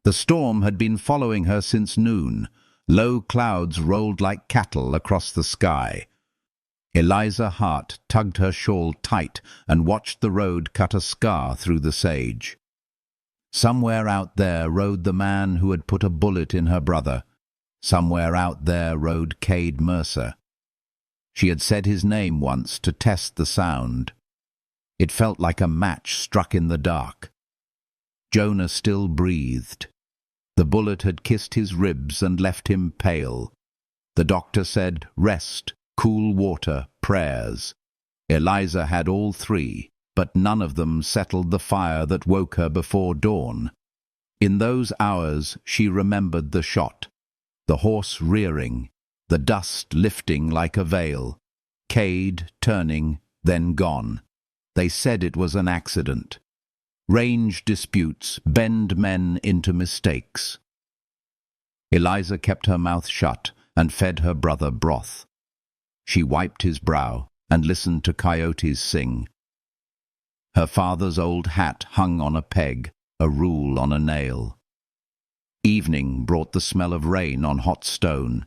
The storm had been following her since noon. Low clouds rolled like cattle across the sky. Eliza Hart tugged her shawl tight and watched the road cut a scar through the sage. Somewhere out there rode the man who had put a bullet in her brother. Somewhere out there rode Cade Mercer. She had said his name once to test the sound. It felt like a match struck in the dark. Jonah still breathed. The bullet had kissed his ribs and left him pale. The doctor said, rest, cool water, prayers. Eliza had all three, but none of them settled the fire that woke her before dawn. In those hours she remembered the shot, the horse rearing, the dust lifting like a veil, Cade turning, then gone. They said it was an accident. Range disputes bend men into mistakes. Eliza kept her mouth shut and fed her brother broth. She wiped his brow and listened to coyotes sing. Her father's old hat hung on a peg, a rule on a nail. Evening brought the smell of rain on hot stone.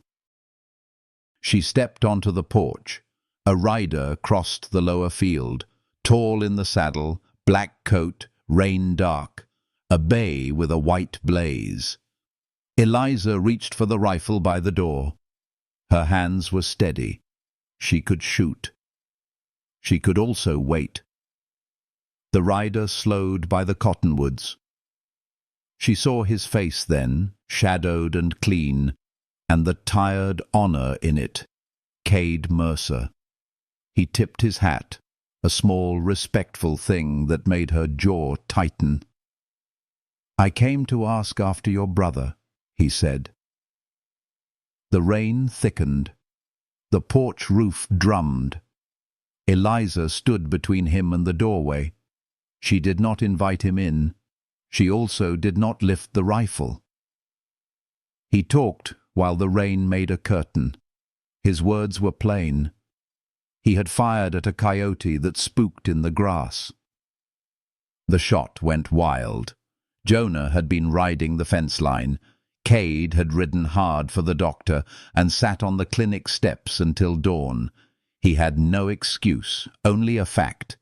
She stepped onto the porch. A rider crossed the lower field, tall in the saddle, black coat, rain dark, a bay with a white blaze. Eliza reached for the rifle by the door. Her hands were steady. She could shoot. She could also wait. The rider slowed by the cottonwoods. She saw his face then, shadowed and clean, and the tired honor in it. Cade Mercer. He tipped his hat, a small, respectful thing that made her jaw tighten. "I came to ask after your brother," he said. The rain thickened. The porch roof drummed. Eliza stood between him and the doorway. She did not invite him in. She also did not lift the rifle. He talked while the rain made a curtain. His words were plain. He had fired at a coyote that spooked in the grass. The shot went wild. Jonah had been riding the fence line. Cade had ridden hard for the doctor and sat on the clinic steps until dawn. He had no excuse, only a fact.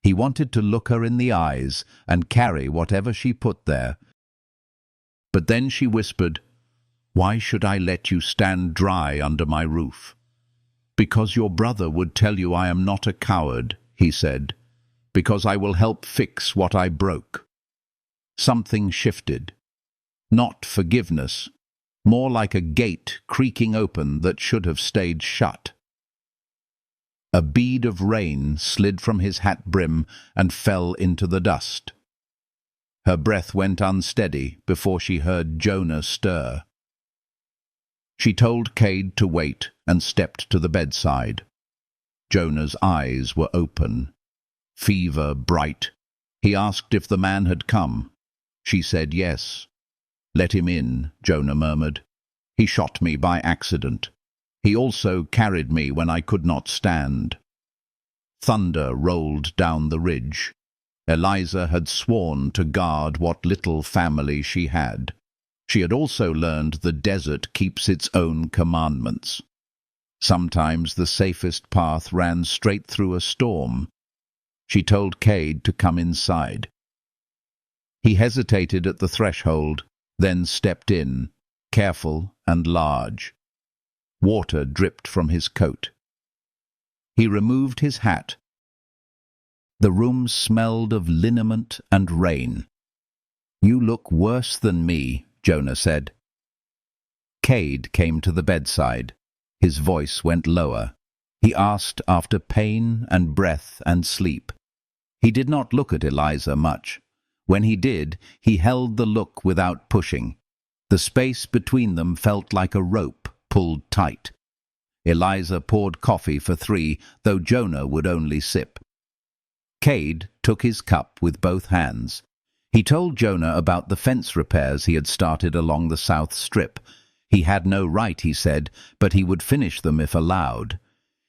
He wanted to look her in the eyes and carry whatever she put there. But then she whispered, "Why should I let you stand dry under my roof?" "Because your brother would tell you I am not a coward," he said. "Because I will help fix what I broke." Something shifted. Not forgiveness, more like a gate creaking open that should have stayed shut. A bead of rain slid from his hat brim and fell into the dust. Her breath went unsteady before she heard Jonah stir. She told Cade to wait and stepped to the bedside. Jonah's eyes were open, fever bright. He asked if the man had come. She said yes. "Let him in," Jonah murmured. "He shot me by accident. He also carried me when I could not stand." Thunder rolled down the ridge. Eliza had sworn to guard what little family she had. She had also learned the desert keeps its own commandments. Sometimes the safest path ran straight through a storm. She told Cade to come inside. He hesitated at the threshold, then stepped in, careful and large. Water dripped from his coat. He removed his hat. The room smelled of liniment and rain. "You look worse than me," Jonah said. Cade came to the bedside. His voice went lower. He asked after pain and breath and sleep. He did not look at Eliza much. When he did, he held the look without pushing. The space between them felt like a rope pulled tight. Eliza poured coffee for 3, though Jonah would only sip. Cade took his cup with both hands. He told Jonah about the fence repairs he had started along the South Strip. He had no right, he said, but he would finish them if allowed.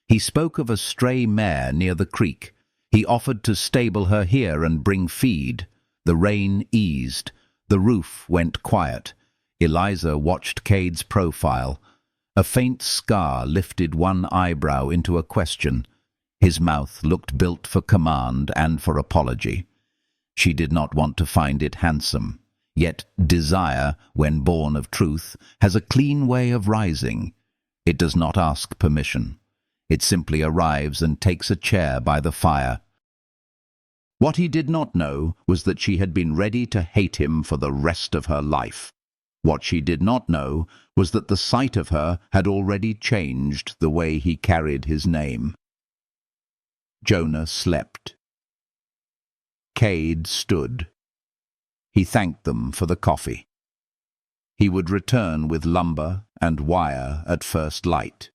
He spoke of a stray mare near the creek. He offered to stable her here and bring feed. The rain eased. The roof went quiet. Eliza watched Cade's profile. A faint scar lifted one eyebrow into a question. His mouth looked built for command and for apology. She did not want to find it handsome. Yet desire, when born of truth, has a clean way of rising. It does not ask permission. It simply arrives and takes a chair by the fire. What he did not know was that she had been ready to hate him for the rest of her life. What she did not know was that the sight of her had already changed the way he carried his name. Jonah slept. Cade stood. He thanked them for the coffee. He would return with lumber and wire at first light.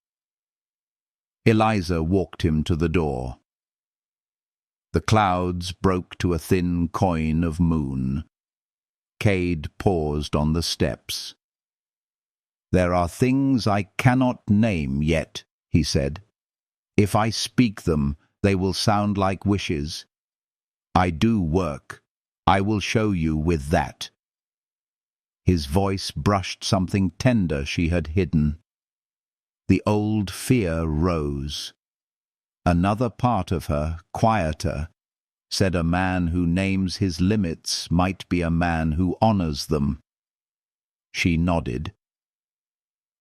Eliza walked him to the door. The clouds broke to a thin coin of moon. Cade paused on the steps. "There are things I cannot name yet," he said. "If I speak them, they will sound like wishes. I do work. I will show you with that." His voice brushed something tender she had hidden. The old fear rose. Another part of her, quieter, said a man who names his limits might be a man who honors them. She nodded.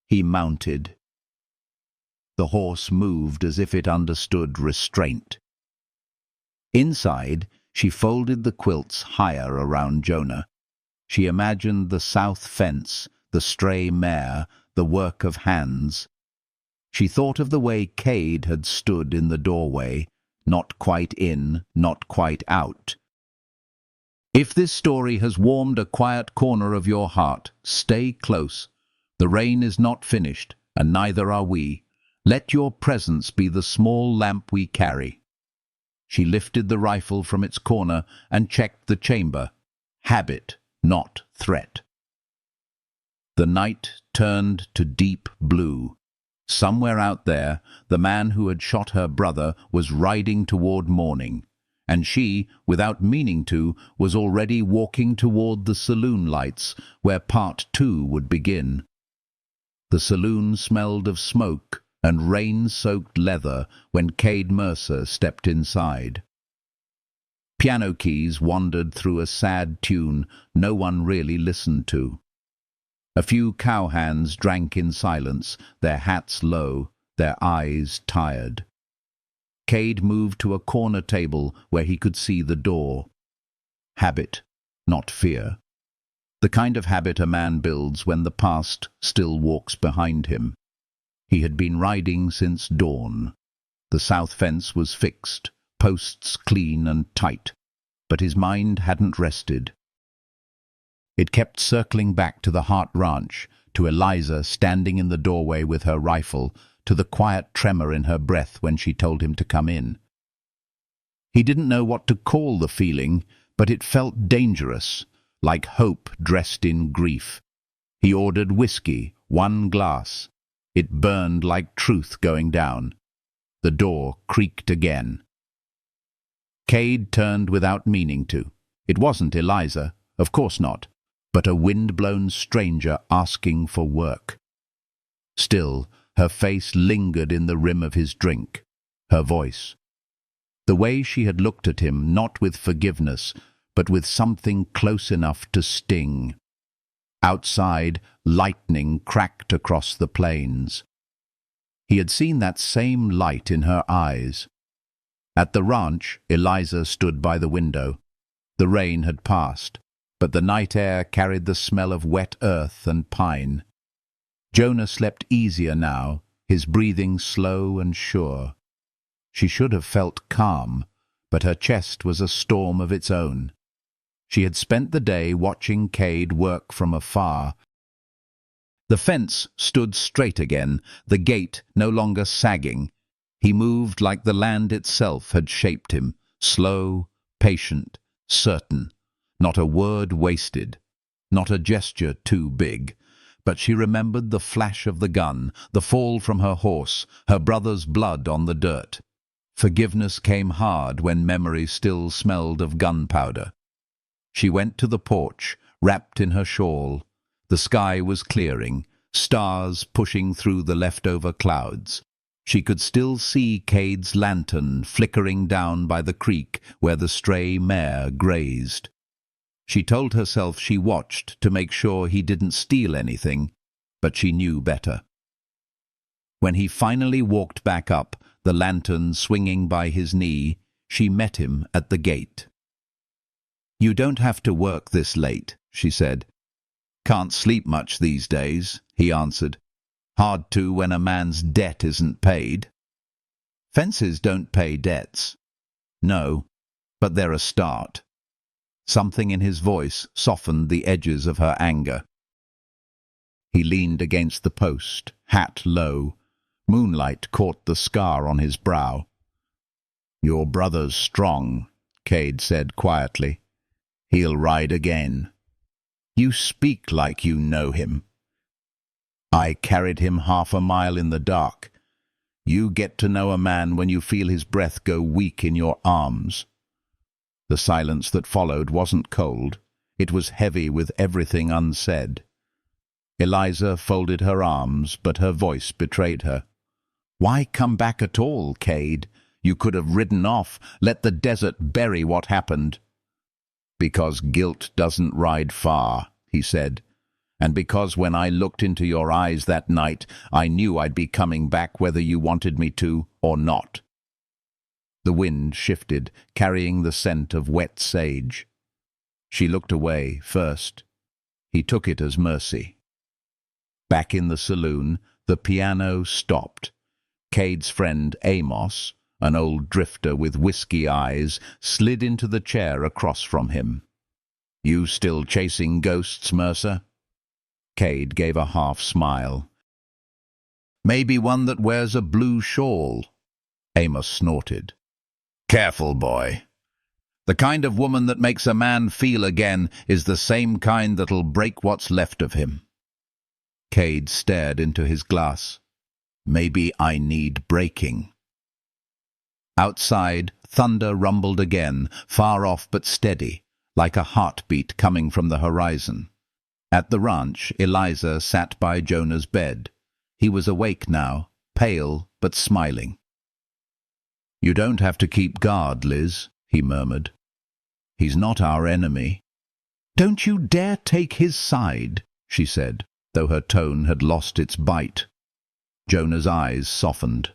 He mounted. The horse moved as if it understood restraint. Inside, she folded the quilts higher around Jonah. She imagined the south fence, the stray mare, the work of hands. She thought of the way Cade had stood in the doorway, not quite in, not quite out. If this story has warmed a quiet corner of your heart, stay close. The rain is not finished, and neither are we. Let your presence be the small lamp we carry. She lifted the rifle from its corner and checked the chamber. Habit, not threat. The night turned to deep blue. Somewhere out there, the man who had shot her brother was riding toward morning, and she, without meaning to, was already walking toward the saloon lights, where part 2 would begin. The saloon smelled of smoke and rain-soaked leather when Cade Mercer stepped inside. Piano keys wandered through a sad tune no one really listened to. A few cowhands drank in silence, their hats low, their eyes tired. Cade moved to a corner table where he could see the door. Habit, not fear. The kind of habit a man builds when the past still walks behind him. He had been riding since dawn. The south fence was fixed, posts clean and tight, but his mind hadn't rested. It kept circling back to the Hart ranch, to Eliza standing in the doorway with her rifle, to the quiet tremor in her breath when she told him to come in. He didn't know what to call the feeling, but it felt dangerous, like hope dressed in grief. He ordered whiskey, 1 glass. It burned like truth going down. The door creaked again. Cade turned without meaning to. It wasn't Eliza, of course not, but a wind-blown stranger asking for work. Still, her face lingered in the rim of his drink, her voice. The way she had looked at him, not with forgiveness, but with something close enough to sting. Outside, lightning cracked across the plains. He had seen that same light in her eyes. At the ranch, Eliza stood by the window. The rain had passed, but the night air carried the smell of wet earth and pine. Jonah slept easier now, his breathing slow and sure. She should have felt calm, but her chest was a storm of its own. She had spent the day watching Cade work from afar. The fence stood straight again, the gate no longer sagging. He moved like the land itself had shaped him, slow, patient, certain. Not a word wasted, not a gesture too big. But she remembered the flash of the gun, the fall from her horse, her brother's blood on the dirt. Forgiveness came hard when memory still smelled of gunpowder. She went to the porch, wrapped in her shawl. The sky was clearing, stars pushing through the leftover clouds. She could still see Cade's lantern flickering down by the creek where the stray mare grazed. She told herself she watched to make sure he didn't steal anything, but she knew better. When he finally walked back up, the lantern swinging by his knee, she met him at the gate. "You don't have to work this late," she said. "Can't sleep much these days," he answered. "Hard to when a man's debt isn't paid." "Fences don't pay debts." "No, but they're a start." Something in his voice softened the edges of her anger. He leaned against the post, hat low. Moonlight caught the scar on his brow. "Your brother's strong," Cade said quietly. "He'll ride again." "You speak like you know him." "I carried him 1/2 mile in the dark. You get to know a man when you feel his breath go weak in your arms." The silence that followed wasn't cold. It was heavy with everything unsaid. Eliza folded her arms, but her voice betrayed her. "Why come back at all, Cade? You could have ridden off, let the desert bury what happened." "Because guilt doesn't ride far," he said. "And because when I looked into your eyes that night, I knew I'd be coming back whether you wanted me to or not." The wind shifted, carrying the scent of wet sage. She looked away first. He took it as mercy. Back in the saloon, the piano stopped. Cade's friend Amos, an old drifter with whiskey eyes, slid into the chair across from him. "You still chasing ghosts, Mercer?" Cade gave a half smile. "Maybe one that wears a blue shawl." Amos snorted. "Careful, boy. The kind of woman that makes a man feel again is the same kind that'll break what's left of him." Cade stared into his glass. "Maybe I need breaking." Outside, thunder rumbled again, far off but steady, like a heartbeat coming from the horizon. At the ranch, Eliza sat by Jonah's bed. He was awake now, pale but smiling. "You don't have to keep guard, Liz," he murmured. "He's not our enemy." "Don't you dare take his side," she said, though her tone had lost its bite. Jonah's eyes softened.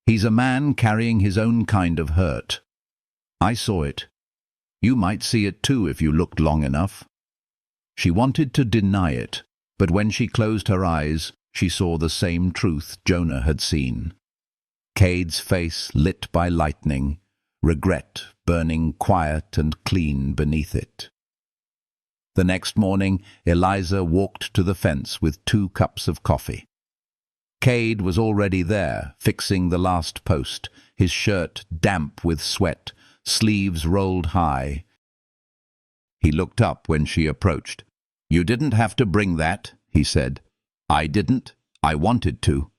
"He's a man carrying his own kind of hurt. I saw it. You might see it too if you looked long enough." She wanted to deny it, but when she closed her eyes, she saw the same truth Jonah had seen. Cade's face lit by lightning, regret burning quiet and clean beneath it. The next morning, Eliza walked to the fence with 2 cups of coffee. Cade was already there, fixing the last post, his shirt damp with sweat, sleeves rolled high. He looked up when she approached. "You didn't have to bring that," he said. "I didn't. I wanted to."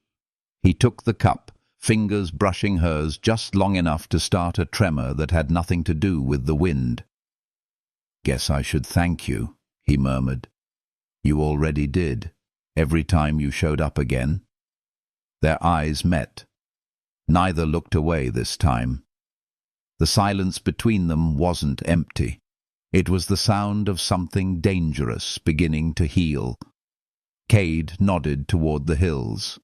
He took the cup, fingers brushing hers just long enough to start a tremor that had nothing to do with the wind. "Guess I should thank you," he murmured. "You already did, every time you showed up again." Their eyes met. Neither looked away this time. The silence between them wasn't empty. It was the sound of something dangerous beginning to heal. Cade nodded toward the hills.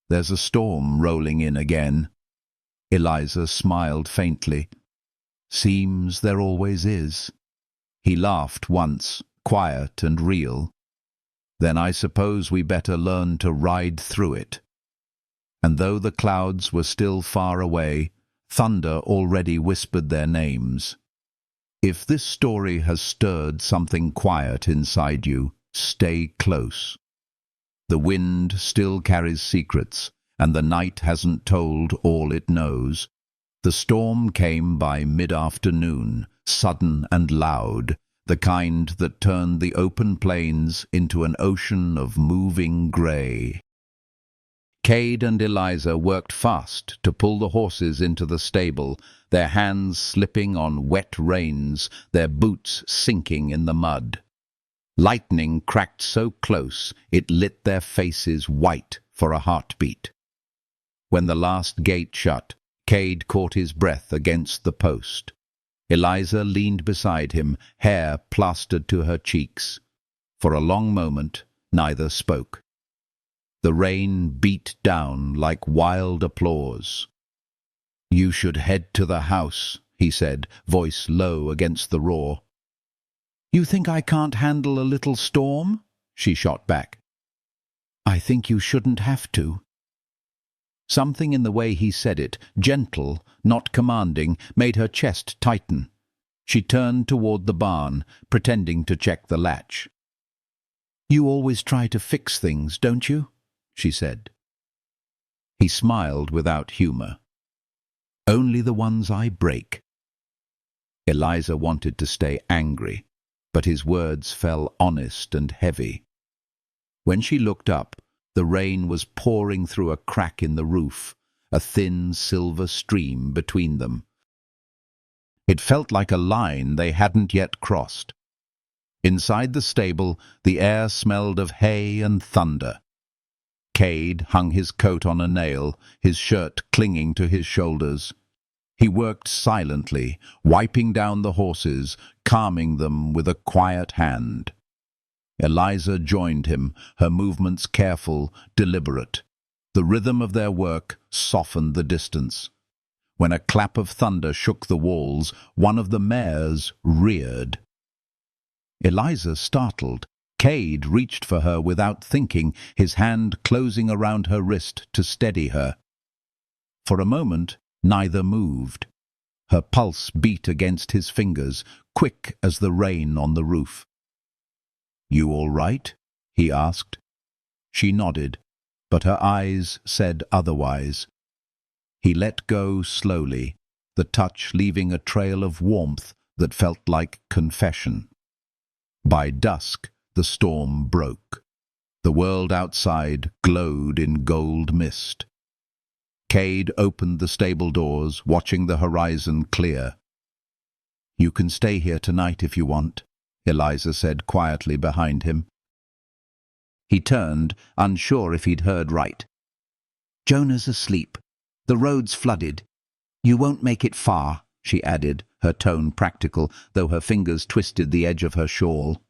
"There's a storm rolling in again." Eliza smiled faintly. "Seems there always is." He laughed once, quiet and real. "Then I suppose we better learn to ride through it." And though the clouds were still far away, thunder already whispered their names. If this story has stirred something quiet inside you, stay close. The wind still carries secrets, and the night hasn't told all it knows. The storm came by mid-afternoon, sudden and loud, the kind that turned the open plains into an ocean of moving grey. Cade and Eliza worked fast to pull the horses into the stable, their hands slipping on wet reins, their boots sinking in the mud. Lightning cracked so close it lit their faces white for a heartbeat. When the last gate shut, Cade caught his breath against the post. Eliza leaned beside him, hair plastered to her cheeks. For a long moment, neither spoke. The rain beat down like wild applause. "You should head to the house," he said, voice low against the roar. "You think I can't handle a little storm?" she shot back. "I think you shouldn't have to." Something in the way he said it, gentle, not commanding, made her chest tighten. She turned toward the barn, pretending to check the latch. "You always try to fix things, don't you?" she said. He smiled without humor. "Only the ones I break." Eliza wanted to stay angry, but his words fell honest and heavy. When she looked up, the rain was pouring through a crack in the roof, a thin silver stream between them. It felt like a line they hadn't yet crossed. Inside the stable, the air smelled of hay and thunder. Cade hung his coat on a nail, his shirt clinging to his shoulders. He worked silently, wiping down the horses, calming them with a quiet hand. Eliza joined him, her movements careful, deliberate. The rhythm of their work softened the distance. When a clap of thunder shook the walls, one of the mares reared. Eliza startled. Cade reached for her without thinking, his hand closing around her wrist to steady her. For a moment, neither moved. Her pulse beat against his fingers, quick as the rain on the roof. "You all right?" he asked. She nodded, but her eyes said otherwise. He let go slowly, the touch leaving a trail of warmth that felt like confession. By dusk, the storm broke. The world outside glowed in gold mist. Cade opened the stable doors, watching the horizon clear. "You can stay here tonight if you want," Eliza said quietly behind him. He turned, unsure if he'd heard right. "Jonah's asleep. The road's flooded. You won't make it far," she added, her tone practical, though her fingers twisted the edge of her shawl.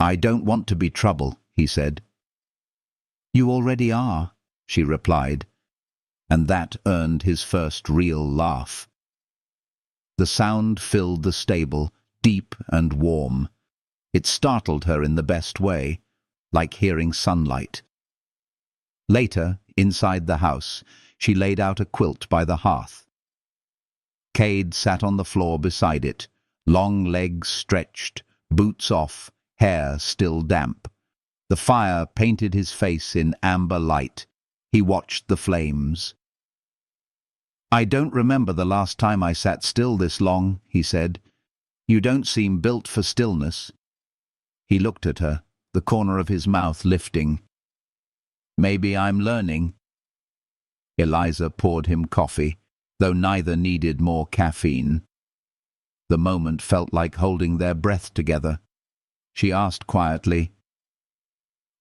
"I don't want to be trouble," he said. "You already are," she replied, and that earned his first real laugh. The sound filled the stable, deep and warm. It startled her in the best way, like hearing sunlight. Later, inside the house, she laid out a quilt by the hearth. Cade sat on the floor beside it, long legs stretched, boots off, hair still damp. The fire painted his face in amber light. He watched the flames. "I don't remember the last time I sat still this long," he said. "You don't seem built for stillness." He looked at her, the corner of his mouth lifting. "Maybe I'm learning." Eliza poured him coffee, though neither needed more caffeine. The moment felt like holding their breath together. She asked quietly,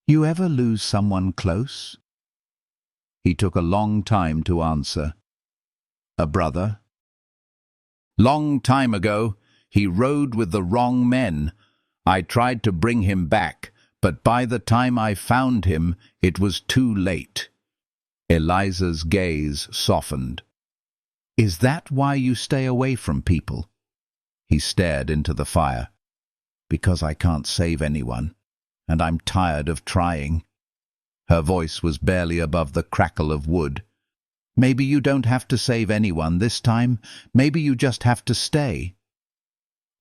"You ever lose someone close?" He took a long time to answer. "A brother." "Long time ago, he rode with the wrong men. I tried to bring him back, but by the time I found him, it was too late." Eliza's gaze softened. "Is that why you stay away from people?" He stared into the fire. "Because I can't save anyone, and I'm tired of trying." Her voice was barely above the crackle of wood. "Maybe you don't have to save anyone this time. Maybe you just have to stay."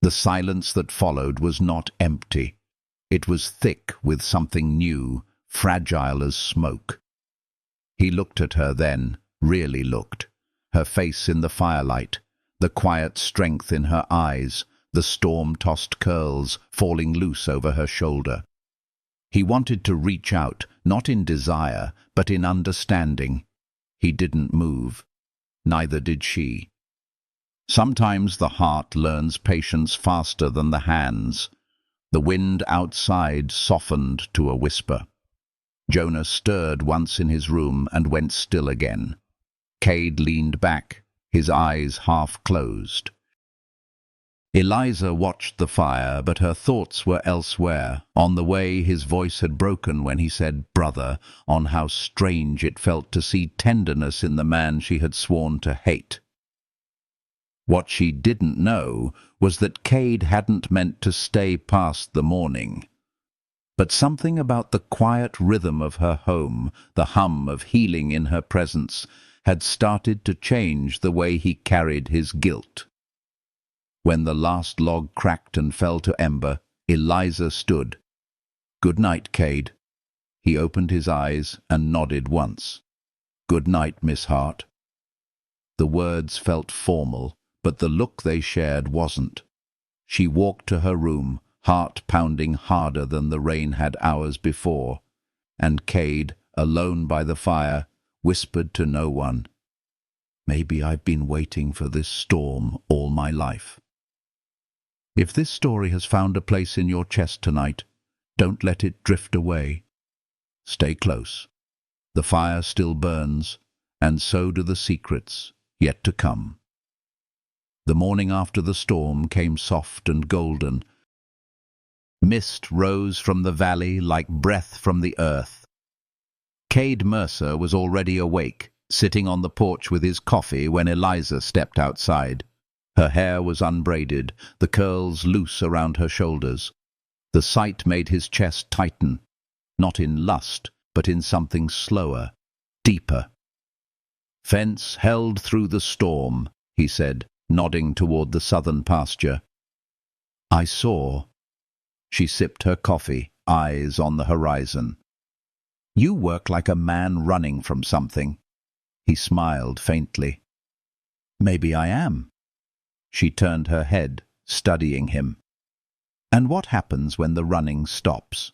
The silence that followed was not empty. It was thick with something new, fragile as smoke. He looked at her then, really looked. Her face in the firelight, the quiet strength in her eyes, the storm-tossed curls falling loose over her shoulder. He wanted to reach out, not in desire, but in understanding. He didn't move. Neither did she. Sometimes the heart learns patience faster than the hands. The wind outside softened to a whisper. Jonah stirred once in his room and went still again. Cade leaned back, his eyes half closed. Eliza watched the fire, but her thoughts were elsewhere, on the way his voice had broken when he said "brother," on how strange it felt to see tenderness in the man she had sworn to hate. What she didn't know was that Cade hadn't meant to stay past the morning. But something about the quiet rhythm of her home, the hum of healing in her presence, had started to change the way he carried his guilt. When the last log cracked and fell to ember, Eliza stood. "Good night, Cade." He opened his eyes and nodded once. "Good night, Miss Hart." The words felt formal, but the look they shared wasn't. She walked to her room, heart pounding harder than the rain had hours before, and Cade, alone by the fire, whispered to no one, "Maybe I've been waiting for this storm all my life." If this story has found a place in your chest tonight, don't let it drift away. Stay close. The fire still burns, and so do the secrets yet to come. The morning after the storm came soft and golden. Mist rose from the valley like breath from the earth. Cade Mercer was already awake, sitting on the porch with his coffee when Eliza stepped outside. Her hair was unbraided, the curls loose around her shoulders. The sight made his chest tighten, not in lust, but in something slower, deeper. "Fence held through the storm," he said, nodding toward the southern pasture. "I saw." She sipped her coffee, eyes on the horizon. "You work like a man running from something." He smiled faintly. "Maybe I am." She turned her head, studying him. "And what happens when the running stops?"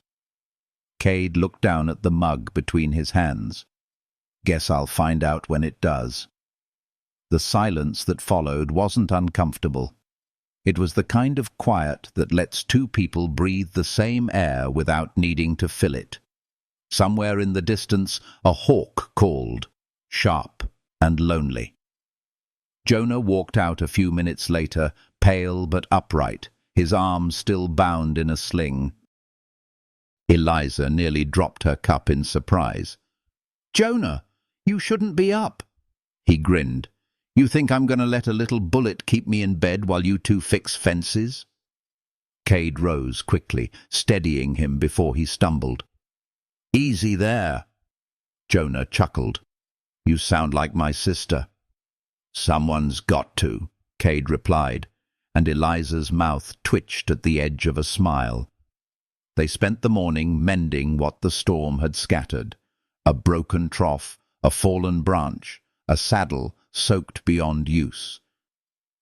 Cade looked down at the mug between his hands. "Guess I'll find out when it does." The silence that followed wasn't uncomfortable. It was the kind of quiet that lets two people breathe the same air without needing to fill it. Somewhere in the distance, a hawk called, sharp and lonely. Jonah walked out a few minutes later, pale but upright, his arms still bound in a sling. Eliza nearly dropped her cup in surprise. "Jonah, you shouldn't be up." He grinned. "You think I'm going to let a little bullet keep me in bed while you two fix fences?" Cade rose quickly, steadying him before he stumbled. "Easy there." Jonah chuckled. "You sound like my sister." "Someone's got to," Cade replied, and Eliza's mouth twitched at the edge of a smile. They spent the morning mending what the storm had scattered. A broken trough, a fallen branch, a saddle soaked beyond use.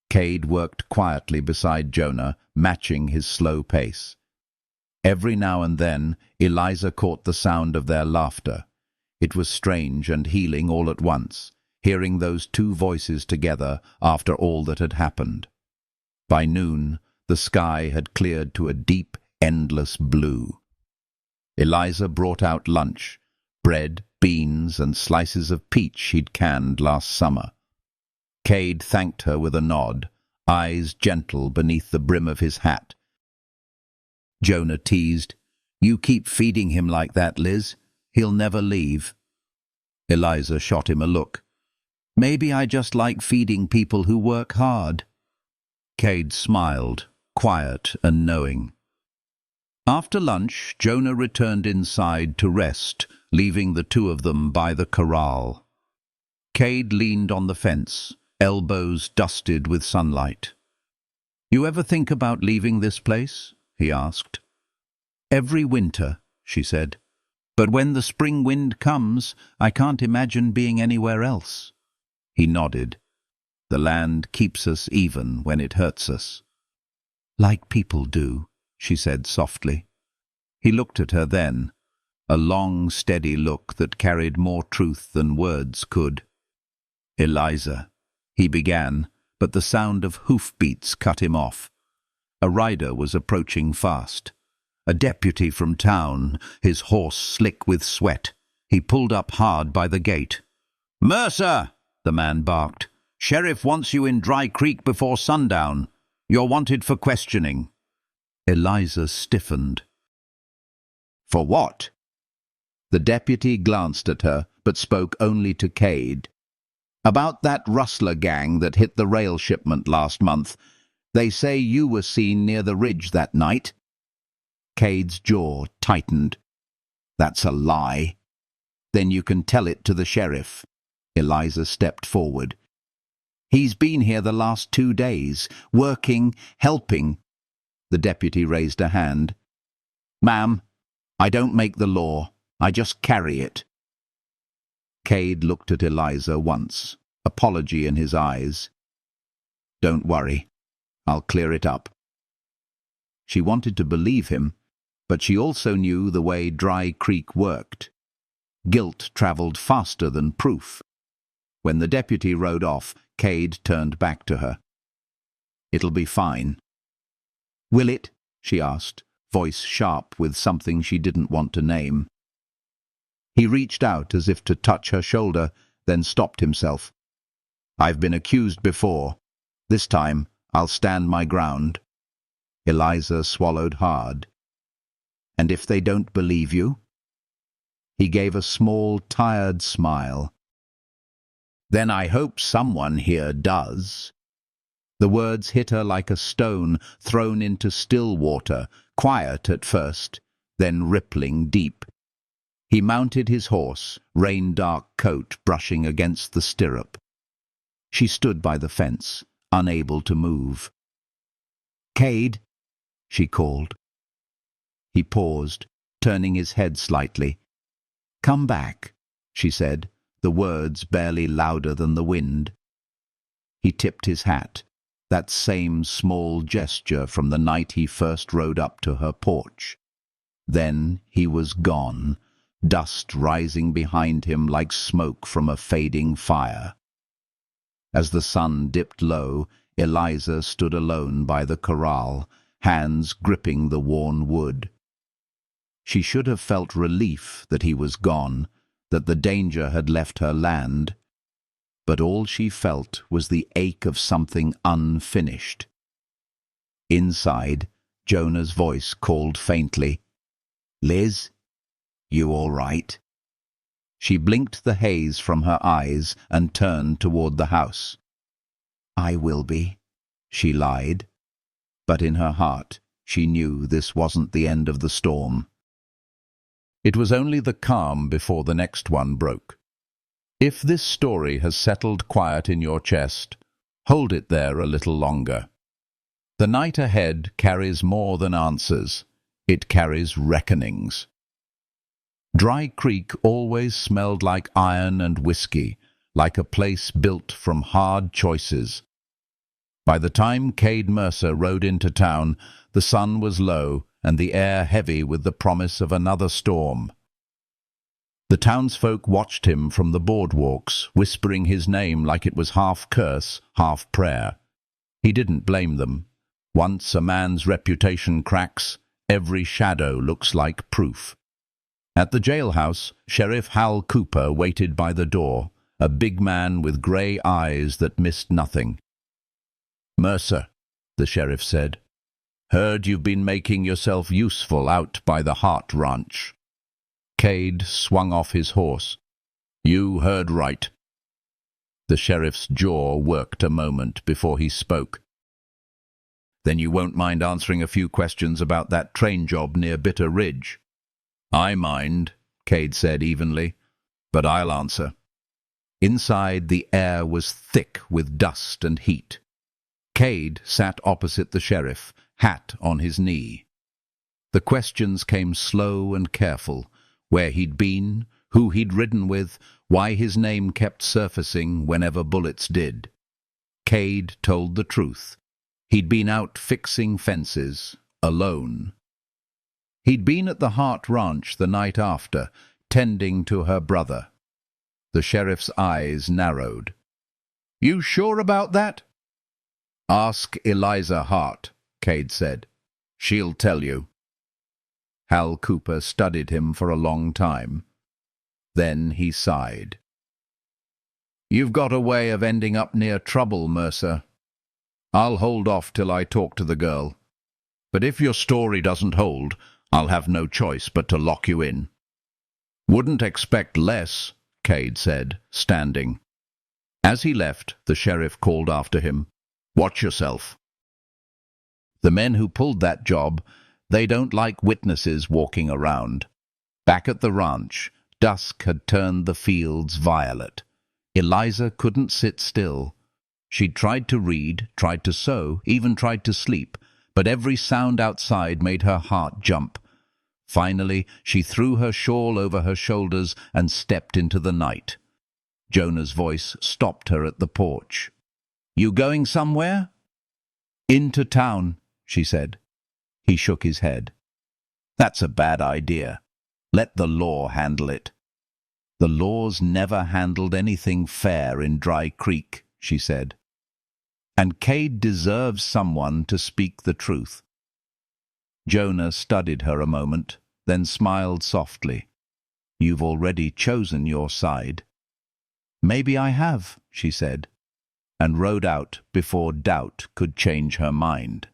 Cade worked quietly beside Jonah, matching his slow pace. Every now and then, Eliza caught the sound of their laughter. It was strange and healing all at once, hearing those two voices together after all that had happened. By noon, the sky had cleared to a deep, endless blue. Eliza brought out lunch, bread, beans, and slices of peach he'd canned last summer. Cade thanked her with a nod, eyes gentle beneath the brim of his hat. Jonah teased, "You keep feeding him like that, Liz. He'll never leave." Eliza shot him a look. "Maybe I just like feeding people who work hard." Cade smiled, quiet and knowing. After lunch, Jonah returned inside to rest, leaving the two of them by the corral. Cade leaned on the fence, elbows dusted with sunlight. "You ever think about leaving this place?" he asked. "Every winter," she said. "But when the spring wind comes, I can't imagine being anywhere else." He nodded. "The land keeps us even when it hurts us." "Like people do," she said softly. He looked at her then, a long, steady look that carried more truth than words could. "Eliza," he began, but the sound of hoofbeats cut him off. A rider was approaching fast. A deputy from town, his horse slick with sweat. He pulled up hard by the gate. "Mercer!" the man barked. "Sheriff wants you in Dry Creek before sundown. You're wanted for questioning." Eliza stiffened. "For what?" The deputy glanced at her, but spoke only to Cade. "About that rustler gang that hit the rail shipment last month. They say you were seen near the ridge that night." Cade's jaw tightened. "That's a lie." "Then you can tell it to the sheriff." Eliza stepped forward. "He's been here the last 2 days, working, helping." The deputy raised a hand. "Ma'am, I don't make the law. I just carry it." Cade looked at Eliza once, apology in his eyes. "Don't worry. I'll clear it up." She wanted to believe him, but she also knew the way Dry Creek worked. Guilt travelled faster than proof. When the deputy rode off, Cade turned back to her. "It'll be fine." "Will it?" she asked, voice sharp with something she didn't want to name. He reached out as if to touch her shoulder, then stopped himself. "I've been accused before. This time, I'll stand my ground." Eliza swallowed hard. "And if they don't believe you?" He gave a small, tired smile. "Then I hope someone here does." The words hit her like a stone thrown into still water, quiet at first, then rippling deep. He mounted his horse, rain-dark coat brushing against the stirrup. She stood by the fence, unable to move. "Cade," she called. He paused, turning his head slightly. "Come back," she said, the words barely louder than the wind. He tipped his hat, that same small gesture from the night he first rode up to her porch. Then he was gone, dust rising behind him like smoke from a fading fire. As the sun dipped low, Eliza stood alone by the corral, hands gripping the worn wood. She should have felt relief that he was gone, that the danger had left her land. But all she felt was the ache of something unfinished. Inside, Jonah's voice called faintly, "Liz, you all right?" She blinked the haze from her eyes and turned toward the house. "I will be," she lied. But in her heart, she knew this wasn't the end of the storm. It was only the calm before the next one broke. If this story has settled quiet in your chest, hold it there a little longer. The night ahead carries more than answers. It carries reckonings. Dry Creek always smelled like iron and whiskey, like a place built from hard choices. By the time Cade Mercer rode into town, the sun was low and the air heavy with the promise of another storm. The townsfolk watched him from the boardwalks, whispering his name like it was half curse, half prayer. He didn't blame them. Once a man's reputation cracks, every shadow looks like proof. At the jailhouse, Sheriff Hal Cooper waited by the door, a big man with grey eyes that missed nothing. "Mercer," the sheriff said, "heard you've been making yourself useful out by the Hart ranch." Cade swung off his horse. "You heard right." The sheriff's jaw worked a moment before he spoke. "Then you won't mind answering a few questions about that train job near Bitter Ridge?" "I mind," Cade said evenly, "but I'll answer." Inside, the air was thick with dust and heat. Cade sat opposite the sheriff, hat on his knee. The questions came slow and careful. Where he'd been, who he'd ridden with, why his name kept surfacing whenever bullets did. Cade told the truth. He'd been out fixing fences, alone. He'd been at the Hart Ranch the night after, tending to her brother. The sheriff's eyes narrowed. "You sure about that?" "Ask Eliza Hart," Cade said. "She'll tell you." Hal Cooper studied him for a long time. Then he sighed. "You've got a way of ending up near trouble, Mercer. I'll hold off till I talk to the girl. But if your story doesn't hold, I'll have no choice but to lock you in." "Wouldn't expect less," Cade said, standing. As he left, the sheriff called after him, "Watch yourself." The men who pulled that job, they don't like witnesses walking around. Back at the ranch, dusk had turned the fields violet. Eliza couldn't sit still. She'd tried to read, tried to sew, even tried to sleep, but every sound outside made her heart jump. Finally, she threw her shawl over her shoulders and stepped into the night. Jonah's voice stopped her at the porch. "You going somewhere?" "Into town," she said. He shook his head. "That's a bad idea. Let the law handle it." "The law's never handled anything fair in Dry Creek," she said. "And Cade deserves someone to speak the truth." Jonah studied her a moment, then smiled softly. "You've already chosen your side." "Maybe I have," she said, and rode out before doubt could change her mind.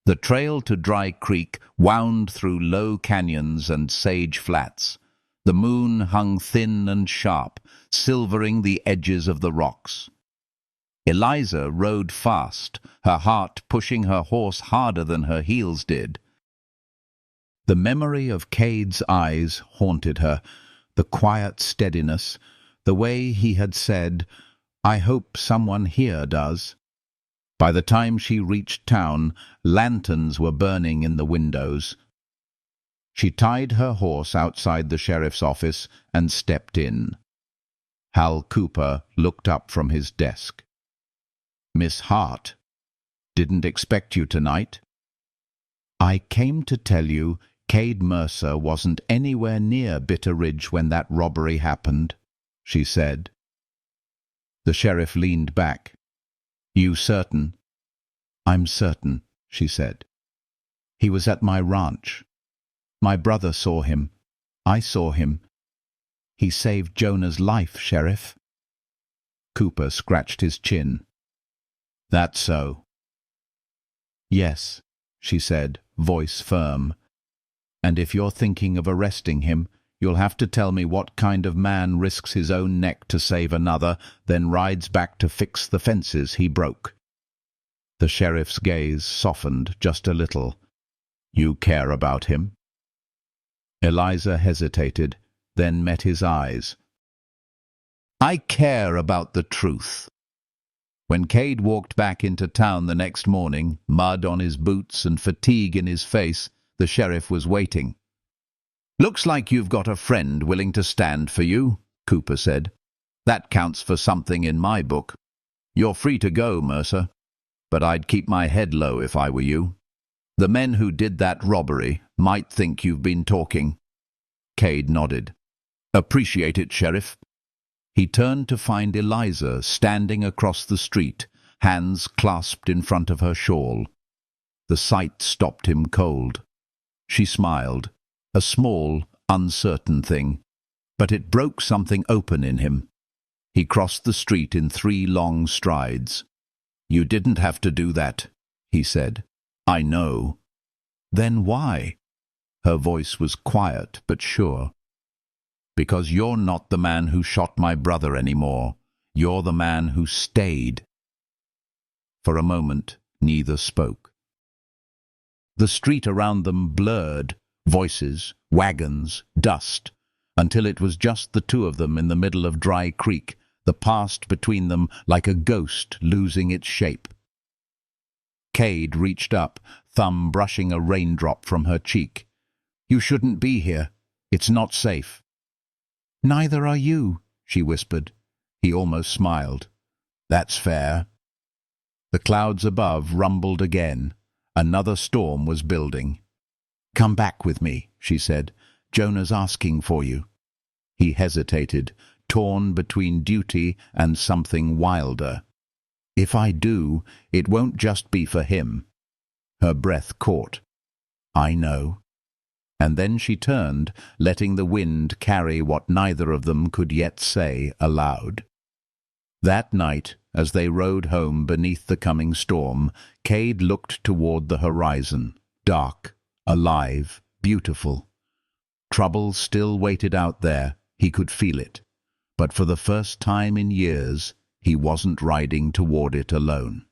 The trail to Dry Creek wound through low canyons and sage flats. The moon hung thin and sharp, silvering the edges of the rocks. Eliza rode fast, her heart pushing her horse harder than her heels did. The memory of Cade's eyes haunted her, the quiet steadiness, the way he had said, "I hope someone here does." By the time she reached town, lanterns were burning in the windows. She tied her horse outside the sheriff's office and stepped in. Hal Cooper looked up from his desk. "Miss Hart, didn't expect you tonight." "I came to tell you Cade Mercer wasn't anywhere near Bitter Ridge when that robbery happened," she said. The sheriff leaned back. "You certain?" "I'm certain," she said. "He was at my ranch. My brother saw him. I saw him. He saved Jonah's life, Sheriff." Cooper scratched his chin. "That so?" "Yes," she said, voice firm. "And if you're thinking of arresting him, you'll have to tell me what kind of man risks his own neck to save another, then rides back to fix the fences he broke." The sheriff's gaze softened just a little. "You care about him?" Eliza hesitated, then met his eyes. "I care about the truth." When Cade walked back into town the next morning, mud on his boots and fatigue in his face, the sheriff was waiting. "Looks like you've got a friend willing to stand for you," Cooper said. "That counts for something in my book. You're free to go, Mercer, but I'd keep my head low if I were you. The men who did that robbery might think you've been talking." Cade nodded. "Appreciate it, Sheriff." He turned to find Eliza standing across the street, hands clasped in front of her shawl. The sight stopped him cold. She smiled, a small, uncertain thing, but it broke something open in him. He crossed the street in 3 long strides. "You didn't have to do that," he said. "I know." "Then why?" Her voice was quiet but sure. "Because you're not the man who shot my brother anymore. You're the man who stayed." For a moment, neither spoke. The street around them blurred, voices, wagons, dust, until it was just the two of them in the middle of Dry Creek, the past between them like a ghost losing its shape. Cade reached up, thumb brushing a raindrop from her cheek. "You shouldn't be here. It's not safe." "Neither are you," she whispered. He almost smiled. "That's fair." The clouds above rumbled again. Another storm was building. "Come back with me," she said. "Jonah's asking for you." He hesitated, torn between duty and something wilder. "If I do, it won't just be for him." Her breath caught. "I know." And then she turned, letting the wind carry what neither of them could yet say aloud. That night, as they rode home beneath the coming storm, Cade looked toward the horizon, dark, alive, beautiful. Trouble still waited out there, he could feel it. But for the first time in years, he wasn't riding toward it alone.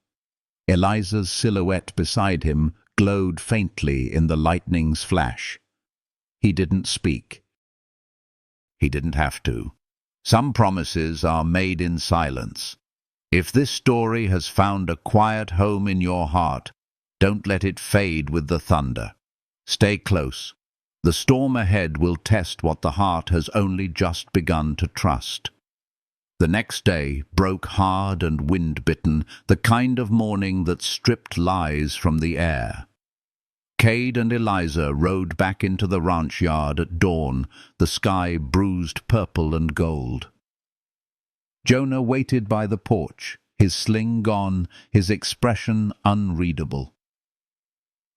Eliza's silhouette beside him glowed faintly in the lightning's flash. He didn't speak. He didn't have to. Some promises are made in silence. If this story has found a quiet home in your heart, don't let it fade with the thunder. Stay close. The storm ahead will test what the heart has only just begun to trust. The next day broke hard and wind-bitten, the kind of morning that stripped lies from the air. Cade and Eliza rode back into the ranch yard at dawn, the sky bruised purple and gold. Jonah waited by the porch, his sling gone, his expression unreadable.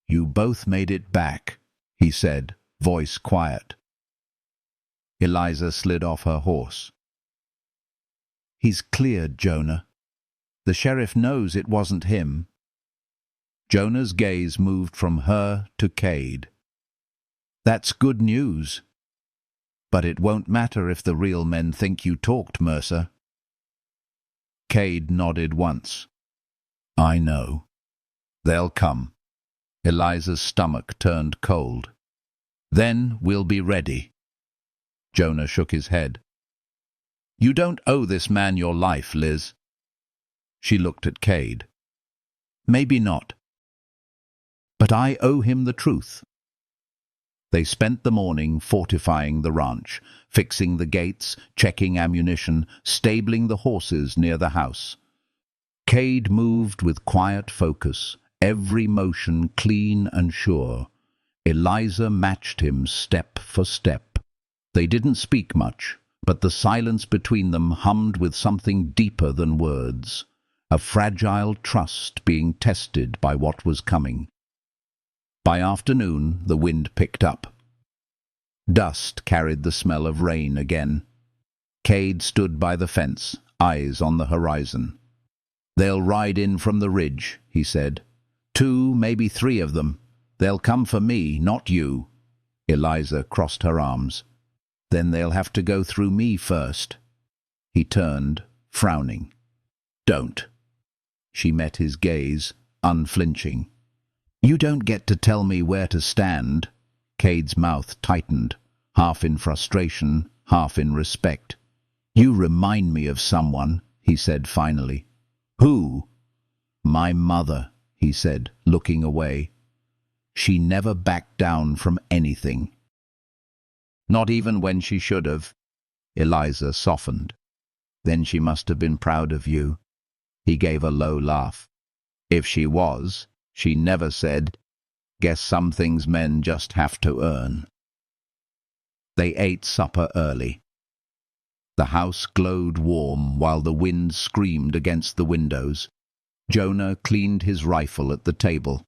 "You both made it back," he said, voice quiet. Eliza slid off her horse. "He's cleared, Jonah. The sheriff knows it wasn't him." Jonah's gaze moved from her to Cade. "That's good news. But it won't matter if the real men think you talked, Mercer." Cade nodded once. "I know. They'll come." Eliza's stomach turned cold. "Then we'll be ready." Jonah shook his head. "You don't owe this man your life, Liz." She looked at Cade. "Maybe not. But I owe him the truth." They spent the morning fortifying the ranch, fixing the gates, checking ammunition, stabling the horses near the house. Cade moved with quiet focus, every motion clean and sure. Eliza matched him step for step. They didn't speak much, but the silence between them hummed with something deeper than words, a fragile trust being tested by what was coming. By afternoon, the wind picked up. Dust carried the smell of rain again. Cade stood by the fence, eyes on the horizon. "They'll ride in from the ridge," he said. "2, maybe 3 of them. They'll come for me, not you." Eliza crossed her arms. "Then they'll have to go through me first." He turned, frowning. "Don't." She met his gaze, unflinching. "You don't get to tell me where to stand." Cade's mouth tightened, half in frustration, half in respect. "You remind me of someone," he said finally. "Who?" "My mother," he said, looking away. "She never backed down from anything." "Not even when she should have." Eliza softened. "Then she must have been proud of you." He gave a low laugh. "If she was, she never said, 'Guess some things men just have to earn.'" They ate supper early. The house glowed warm while the wind screamed against the windows. Jonah cleaned his rifle at the table.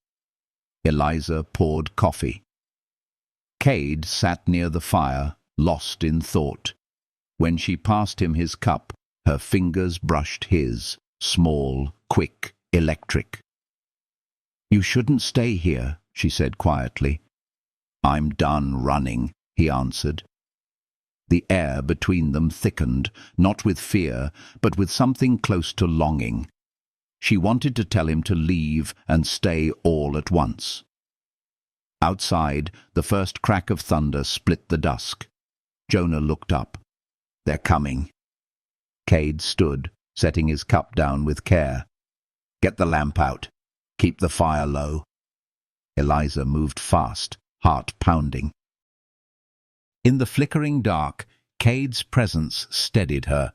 Eliza poured coffee. Cade sat near the fire, lost in thought. When she passed him his cup, her fingers brushed his, small, quick, electric. "You shouldn't stay here," she said quietly. "I'm done running," he answered. The air between them thickened, not with fear, but with something close to longing. She wanted to tell him to leave and stay all at once. Outside, the first crack of thunder split the dusk. Jonah looked up. "They're coming." Cade stood, setting his cup down with care. "Get the lamp out. Keep the fire low." Eliza moved fast, heart pounding. In the flickering dark, Cade's presence steadied her,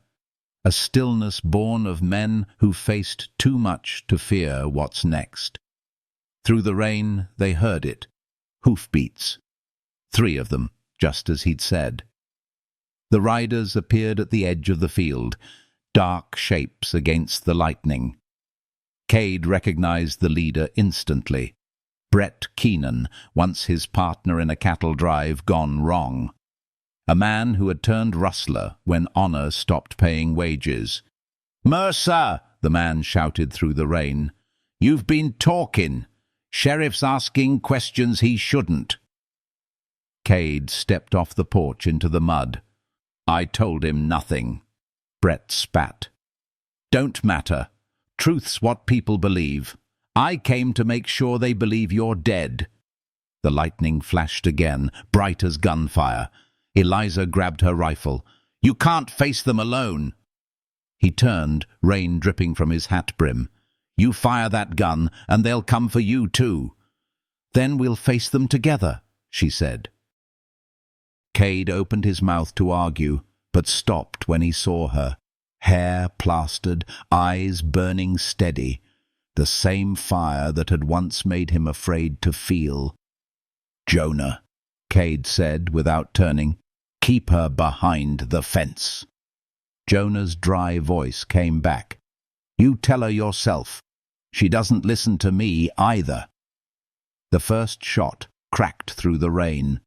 a stillness born of men who faced too much to fear what's next. Through the rain, they heard it. Hoofbeats. 3 of them, just as he'd said. The riders appeared at the edge of the field, dark shapes against the lightning. Cade recognized the leader instantly. Brett Keenan, once his partner in a cattle drive gone wrong. A man who had turned rustler when honor stopped paying wages. "Mercer!" the man shouted through the rain. "You've been talking. Sheriff's asking questions he shouldn't." Cade stepped off the porch into the mud. "I told him nothing." Brett spat. "Don't matter. Truth's what people believe. I came to make sure they believe you're dead." The lightning flashed again, bright as gunfire. Eliza grabbed her rifle. "You can't face them alone." He turned, rain dripping from his hat brim. "You fire that gun, and they'll come for you too." "Then we'll face them together," she said. Cade opened his mouth to argue, but stopped when he saw her. Hair plastered, eyes burning steady. The same fire that had once made him afraid to feel. "Jonah," Cade said without turning, "keep her behind the fence." Jonah's dry voice came back. "You tell her yourself. She doesn't listen to me either." The first shot cracked through the rain.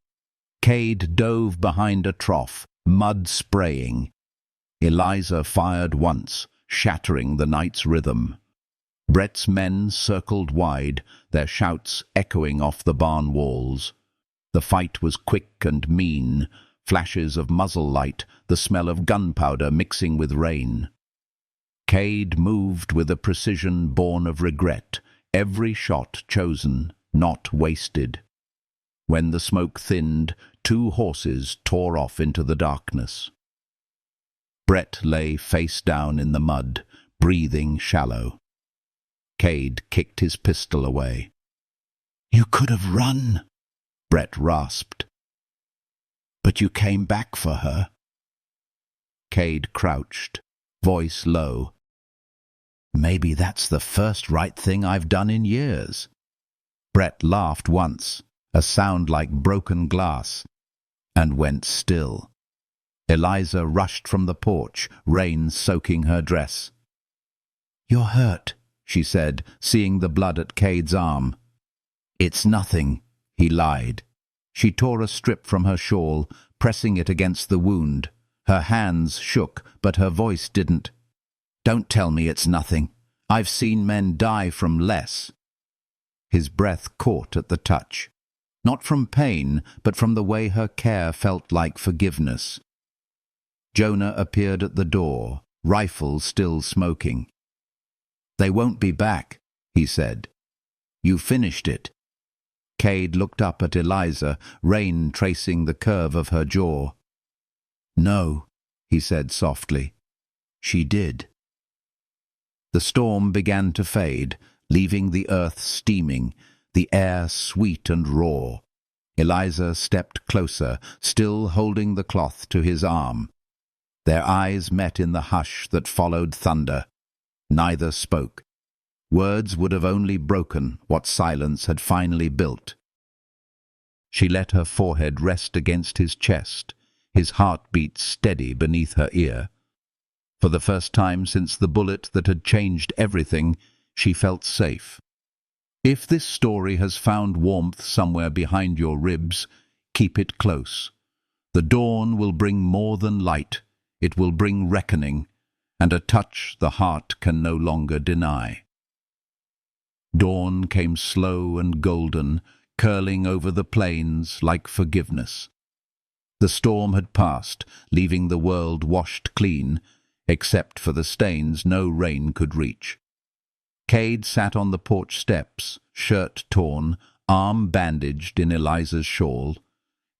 Cade dove behind a trough, mud spraying. Eliza fired once, shattering the night's rhythm. Brett's men circled wide, their shouts echoing off the barn walls. The fight was quick and mean, flashes of muzzle light, the smell of gunpowder mixing with rain. Cade moved with a precision born of regret, every shot chosen, not wasted. When the smoke thinned, 2 horses tore off into the darkness. Brett lay face down in the mud, breathing shallow. Cade kicked his pistol away. "You could have run," Brett rasped. "But you came back for her." Cade crouched, voice low. "Maybe that's the first right thing I've done in years." Brett laughed once, a sound like broken glass, and went still. Eliza rushed from the porch, rain soaking her dress. "You're hurt," she said, seeing the blood at Cade's arm. "It's nothing," he lied. She tore a strip from her shawl, pressing it against the wound. Her hands shook, but her voice didn't. "Don't tell me it's nothing. I've seen men die from less." His breath caught at the touch. Not from pain, but from the way her care felt like forgiveness. Jonah appeared at the door, rifle still smoking. "They won't be back," he said. "You finished it." Cade looked up at Eliza, rain tracing the curve of her jaw. "No," he said softly. "She did." The storm began to fade, leaving the earth steaming, the air sweet and raw. Eliza stepped closer, still holding the cloth to his arm. Their eyes met in the hush that followed thunder. Neither spoke. Words would have only broken what silence had finally built. She let her forehead rest against his chest, his heartbeat steady beneath her ear. For the first time since the bullet that had changed everything, she felt safe. If this story has found warmth somewhere behind your ribs, keep it close. The dawn will bring more than light. It will bring reckoning, and a touch the heart can no longer deny. Dawn came slow and golden, curling over the plains like forgiveness. The storm had passed, leaving the world washed clean, except for the stains no rain could reach. Cade sat on the porch steps, shirt torn, arm bandaged in Eliza's shawl.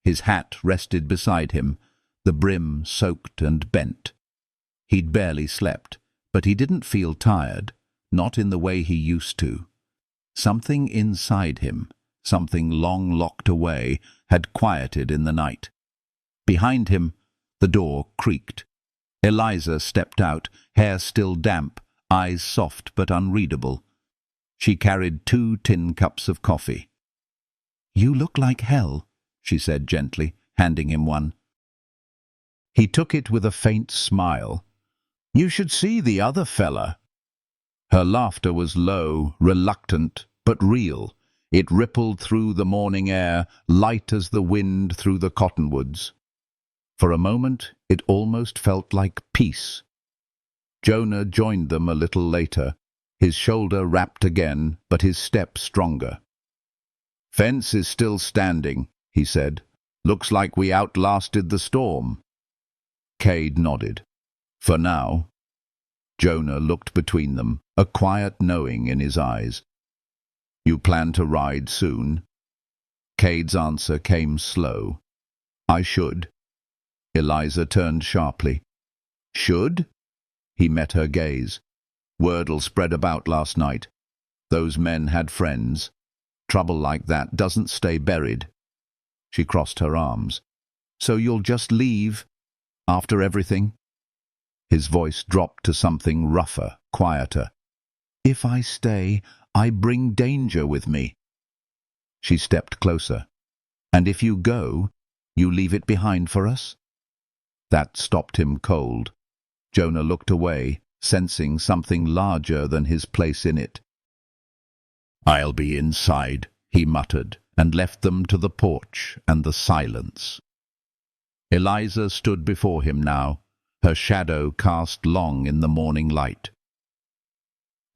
His hat rested beside him, the brim soaked and bent. He'd barely slept, but he didn't feel tired, not in the way he used to. Something inside him, something long locked away, had quieted in the night. Behind him, the door creaked. Eliza stepped out, hair still damp, eyes soft but unreadable. She carried 2 tin cups of coffee. "You look like hell," she said gently, handing him one. He took it with a faint smile. "You should see the other fella." Her laughter was low, reluctant, but real. It rippled through the morning air, light as the wind through the cottonwoods. For a moment, it almost felt like peace. Jonah joined them a little later, his shoulder wrapped again, but his step stronger. "Fence is still standing," he said. "Looks like we outlasted the storm." Cade nodded. "For now." Jonah looked between them, a quiet knowing in his eyes. "You plan to ride soon?" Cade's answer came slow. "I should." Eliza turned sharply. "Should?" He met her gaze. "Word'll spread about last night. Those men had friends. Trouble like that doesn't stay buried." She crossed her arms. "So you'll just leave? After everything?" His voice dropped to something rougher, quieter. "If I stay, I bring danger with me." She stepped closer. "And if you go, you leave it behind for us?" That stopped him cold. Jonah looked away, sensing something larger than his place in it. "I'll be inside," he muttered, and left them to the porch and the silence. Eliza stood before him now, her shadow cast long in the morning light.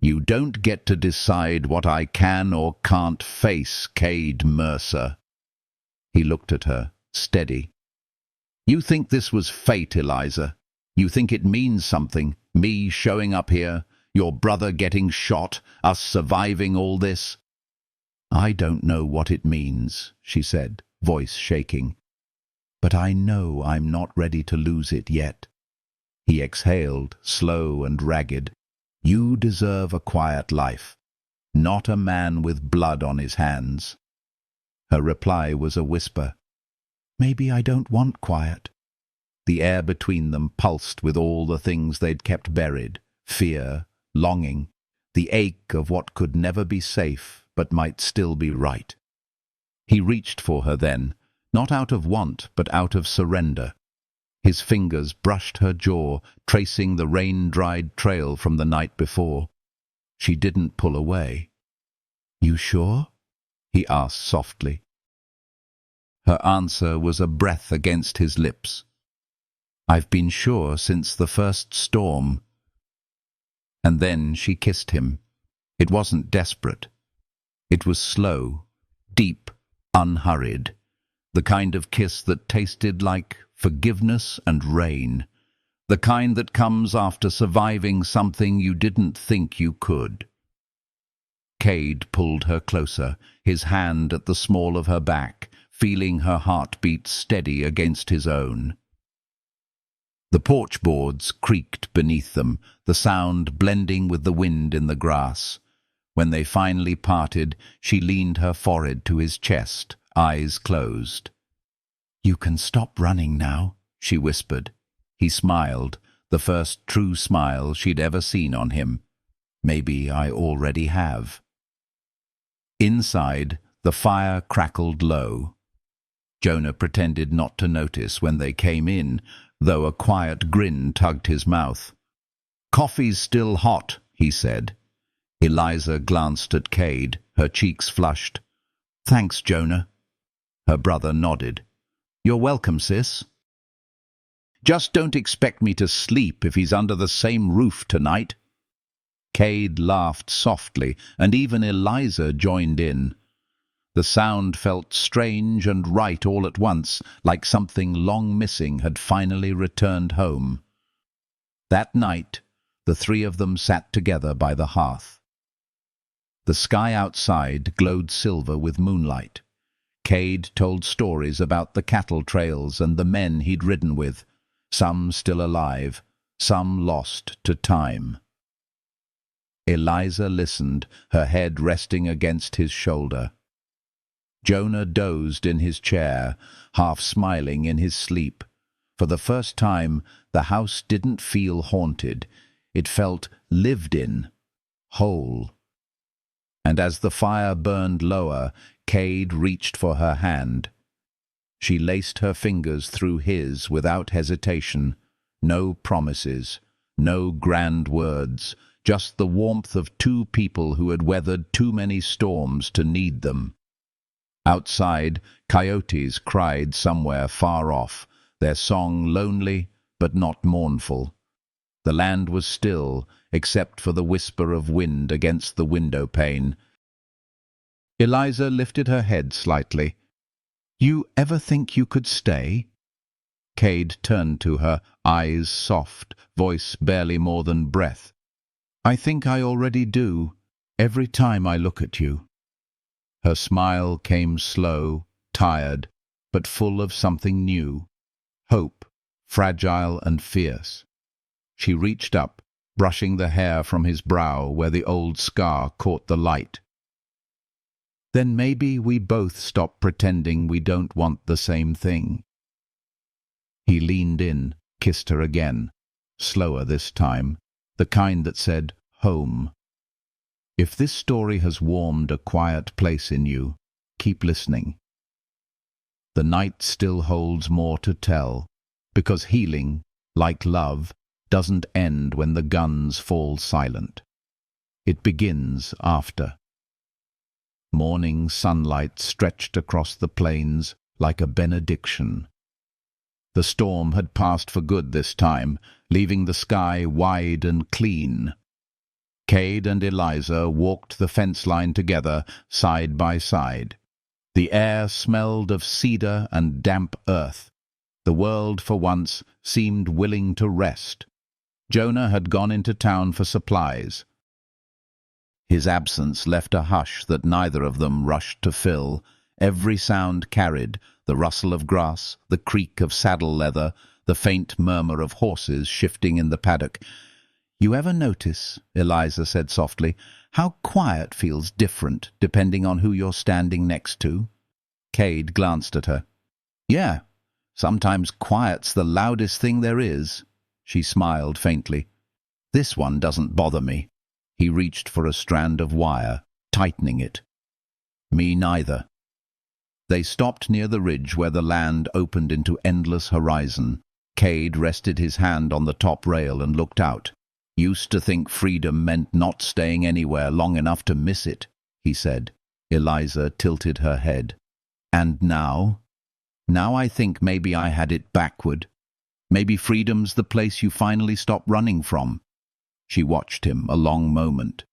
"You don't get to decide what I can or can't face, Cade Mercer." He looked at her, steady. "You think this was fate, Eliza? You think it means something, me showing up here, your brother getting shot, us surviving all this?" "I don't know what it means," she said, voice shaking. "But I know I'm not ready to lose it yet." He exhaled, slow and ragged. "You deserve a quiet life, not a man with blood on his hands." Her reply was a whisper. "Maybe I don't want quiet." The air between them pulsed with all the things they'd kept buried: fear, longing, the ache of what could never be safe but might still be right. He reached for her then, not out of want but out of surrender. His fingers brushed her jaw, tracing the rain-dried trail from the night before. She didn't pull away. "You sure?" he asked softly. Her answer was a breath against his lips. "I've been sure since the first storm." And then she kissed him. It wasn't desperate. It was slow, deep, unhurried, the kind of kiss that tasted like forgiveness and rain, the kind that comes after surviving something you didn't think you could. Cade pulled her closer, his hand at the small of her back, feeling her heartbeat steady against his own. The porch boards creaked beneath them, the sound blending with the wind in the grass. When they finally parted, she leaned her forehead to his chest, eyes closed. "You can stop running now," she whispered. He smiled, the first true smile she'd ever seen on him. "Maybe I already have." Inside, the fire crackled low. Jonah pretended not to notice when they came in, though a quiet grin tugged his mouth. "Coffee's still hot," he said. Eliza glanced at Cade, her cheeks flushed. "Thanks, Jonah." Her brother nodded. "You're welcome, sis." "Just don't expect me to sleep if he's under the same roof tonight." Cade laughed softly, and even Eliza joined in. The sound felt strange and right all at once, like something long missing had finally returned home. That night, the three of them sat together by the hearth. The sky outside glowed silver with moonlight. Cade told stories about the cattle trails and the men he'd ridden with, some still alive, some lost to time. Eliza listened, her head resting against his shoulder. Jonah dozed in his chair, half smiling in his sleep. For the first time, the house didn't feel haunted. It felt lived in, whole. And as the fire burned lower, Cade reached for her hand. She laced her fingers through his without hesitation. No promises, no grand words, just the warmth of two people who had weathered too many storms to need them. Outside, coyotes cried somewhere far off, their song lonely but not mournful. The land was still, except for the whisper of wind against the window pane. Eliza lifted her head slightly. "You ever think you could stay?" Cade turned to her, eyes soft, voice barely more than breath. "I think I already do, every time I look at you." Her smile came slow, tired, but full of something new. Hope, fragile and fierce. She reached up, brushing the hair from his brow where the old scar caught the light. "Then maybe we both stop pretending we don't want the same thing." He leaned in, kissed her again, slower this time, the kind that said, "Home." If this story has warmed a quiet place in you, keep listening. The night still holds more to tell, because healing, like love, doesn't end when the guns fall silent. It begins after. Morning sunlight stretched across the plains like a benediction. The storm had passed for good this time, leaving the sky wide and clean. Cade and Eliza walked the fence line together, side by side. The air smelled of cedar and damp earth. The world, for once, seemed willing to rest. Jonah had gone into town for supplies. His absence left a hush that neither of them rushed to fill. Every sound carried, the rustle of grass, the creak of saddle leather, the faint murmur of horses shifting in the paddock. "You ever notice," Eliza said softly, "how quiet feels different depending on who you're standing next to?" Cade glanced at her. "Yeah, sometimes quiet's the loudest thing there is." She smiled faintly. "This one doesn't bother me." He reached for a strand of wire, tightening it. "Me neither." They stopped near the ridge where the land opened into endless horizon. Cade rested his hand on the top rail and looked out. "Used to think freedom meant not staying anywhere long enough to miss it," he said. Eliza tilted her head. "And now? Now I think maybe I had it backward. Maybe freedom's the place you finally stop running from." She watched him a long moment.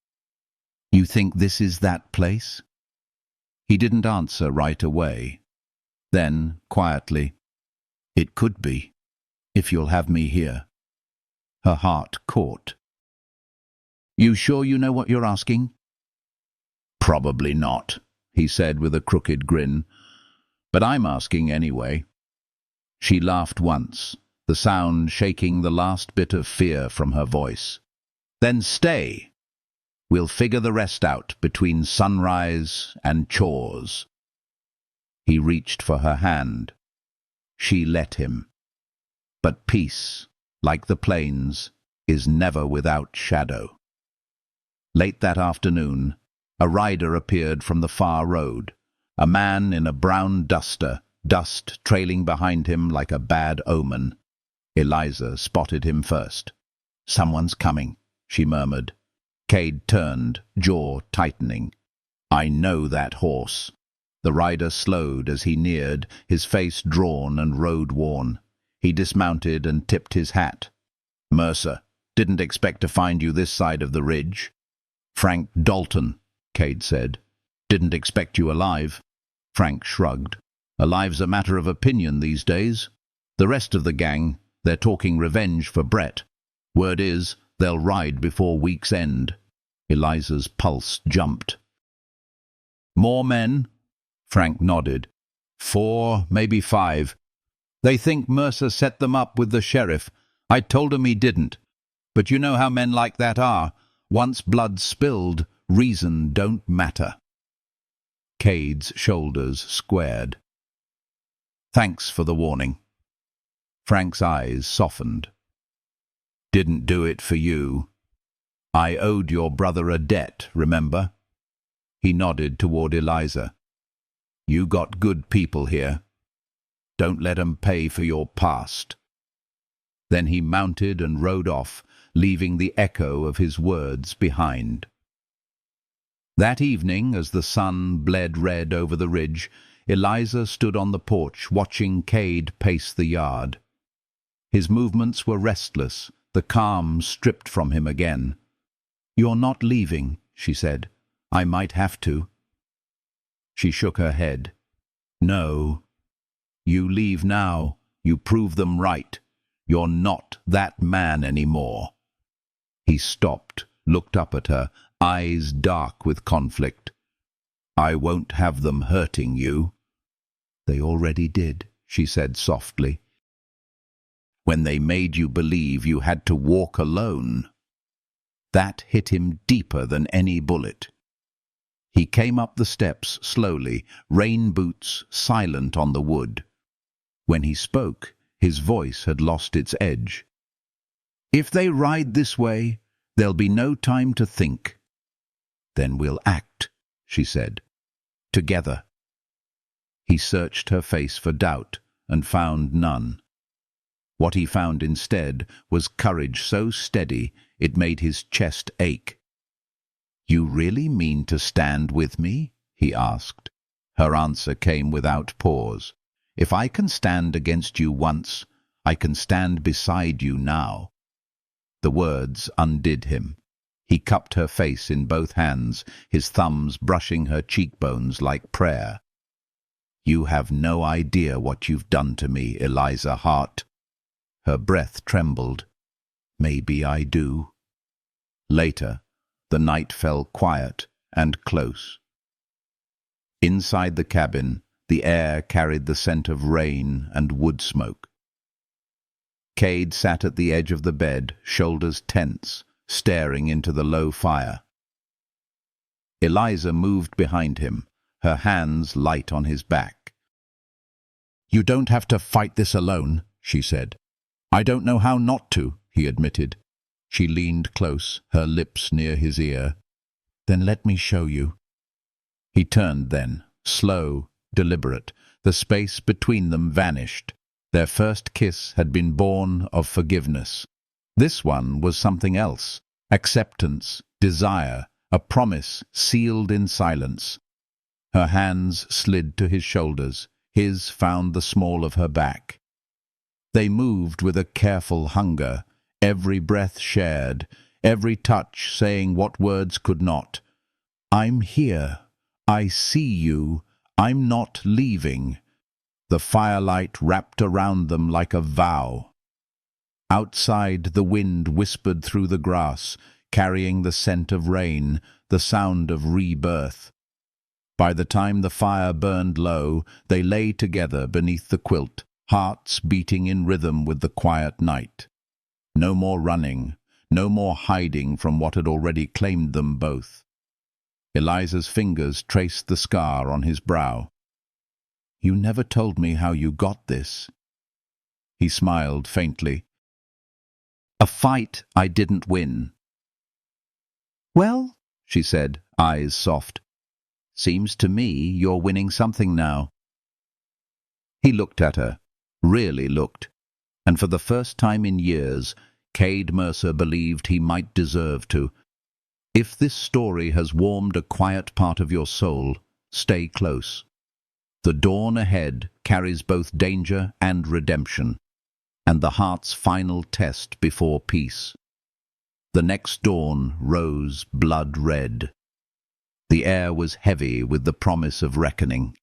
"You think this is that place?" He didn't answer right away. Then, quietly, "It could be, if you'll have me here." Her heart caught. "You sure you know what you're asking?" "Probably not," he said with a crooked grin. "But I'm asking anyway." She laughed once, the sound shaking the last bit of fear from her voice. "Then stay. We'll figure the rest out between sunrise and chores." He reached for her hand. She let him. But peace, like the plains, is never without shadow. Late that afternoon, a rider appeared from the far road, a man in a brown duster, dust trailing behind him like a bad omen. Eliza spotted him first. "Someone's coming," she murmured. Cade turned, jaw tightening. "I know that horse." The rider slowed as he neared, his face drawn and road-worn. He dismounted and tipped his hat. "Mercer, didn't expect to find you this side of the ridge." "Frank Dalton," Cade said. "Didn't expect you alive." Frank shrugged. "Alive's a matter of opinion these days. The rest of the gang, they're talking revenge for Brett. Word is, they'll ride before week's end." Eliza's pulse jumped. "More men?" Frank nodded. "4, maybe 5. They think Mercer set them up with the sheriff. I told 'em he didn't. But you know how men like that are. Once blood's spilled, reason don't matter." Cade's shoulders squared. "Thanks for the warning." Frank's eyes softened. "Didn't do it for you. I owed your brother a debt, remember?" He nodded toward Eliza. "You got good people here. Don't let 'em pay for your past." Then he mounted and rode off, leaving the echo of his words behind. That evening, as the sun bled red over the ridge, Eliza stood on the porch watching Cade pace the yard. His movements were restless, the calm stripped from him again. "You're not leaving," she said. "I might have to." She shook her head. "No. You leave now. You prove them right. You're not that man anymore." He stopped, looked up at her, eyes dark with conflict. "I won't have them hurting you." "They already did," she said softly. "When they made you believe you had to walk alone." That hit him deeper than any bullet. He came up the steps slowly, rain boots silent on the wood. When he spoke, his voice had lost its edge. "If they ride this way, there'll be no time to think." "Then we'll act," she said. "Together." He searched her face for doubt and found none. What he found instead was courage so steady it made his chest ache. "You really mean to stand with me?" he asked. Her answer came without pause. "If I can stand against you once, I can stand beside you now." The words undid him. He cupped her face in both hands, his thumbs brushing her cheekbones like prayer. "You have no idea what you've done to me, Eliza Hart." Her breath trembled. "Maybe I do." Later, the night fell quiet and close. Inside the cabin, the air carried the scent of rain and wood smoke. Cade sat at the edge of the bed, shoulders tense, staring into the low fire. Eliza moved behind him, her hands light on his back. "You don't have to fight this alone," she said. "I don't know how not to," he admitted. She leaned close, her lips near his ear. "Then let me show you." He turned then, slow, deliberate. The space between them vanished. Their first kiss had been born of forgiveness. This one was something else. Acceptance, desire, a promise sealed in silence. Her hands slid to his shoulders. His found the small of her back. They moved with a careful hunger, every breath shared, every touch saying what words could not. "I'm here. I see you. I'm not leaving." The firelight wrapped around them like a vow. Outside, the wind whispered through the grass, carrying the scent of rain, the sound of rebirth. By the time the fire burned low, they lay together beneath the quilt, hearts beating in rhythm with the quiet night. No more running, no more hiding from what had already claimed them both. Eliza's fingers traced the scar on his brow. "You never told me how you got this." He smiled faintly. "A fight I didn't win." "Well," she said, eyes soft, "seems to me you're winning something now." He looked at her, really looked, and for the first time in years, Cade Mercer believed he might deserve to. If this story has warmed a quiet part of your soul, stay close. The dawn ahead carries both danger and redemption, and the heart's final test before peace. The next dawn rose blood red. The air was heavy with the promise of reckoning.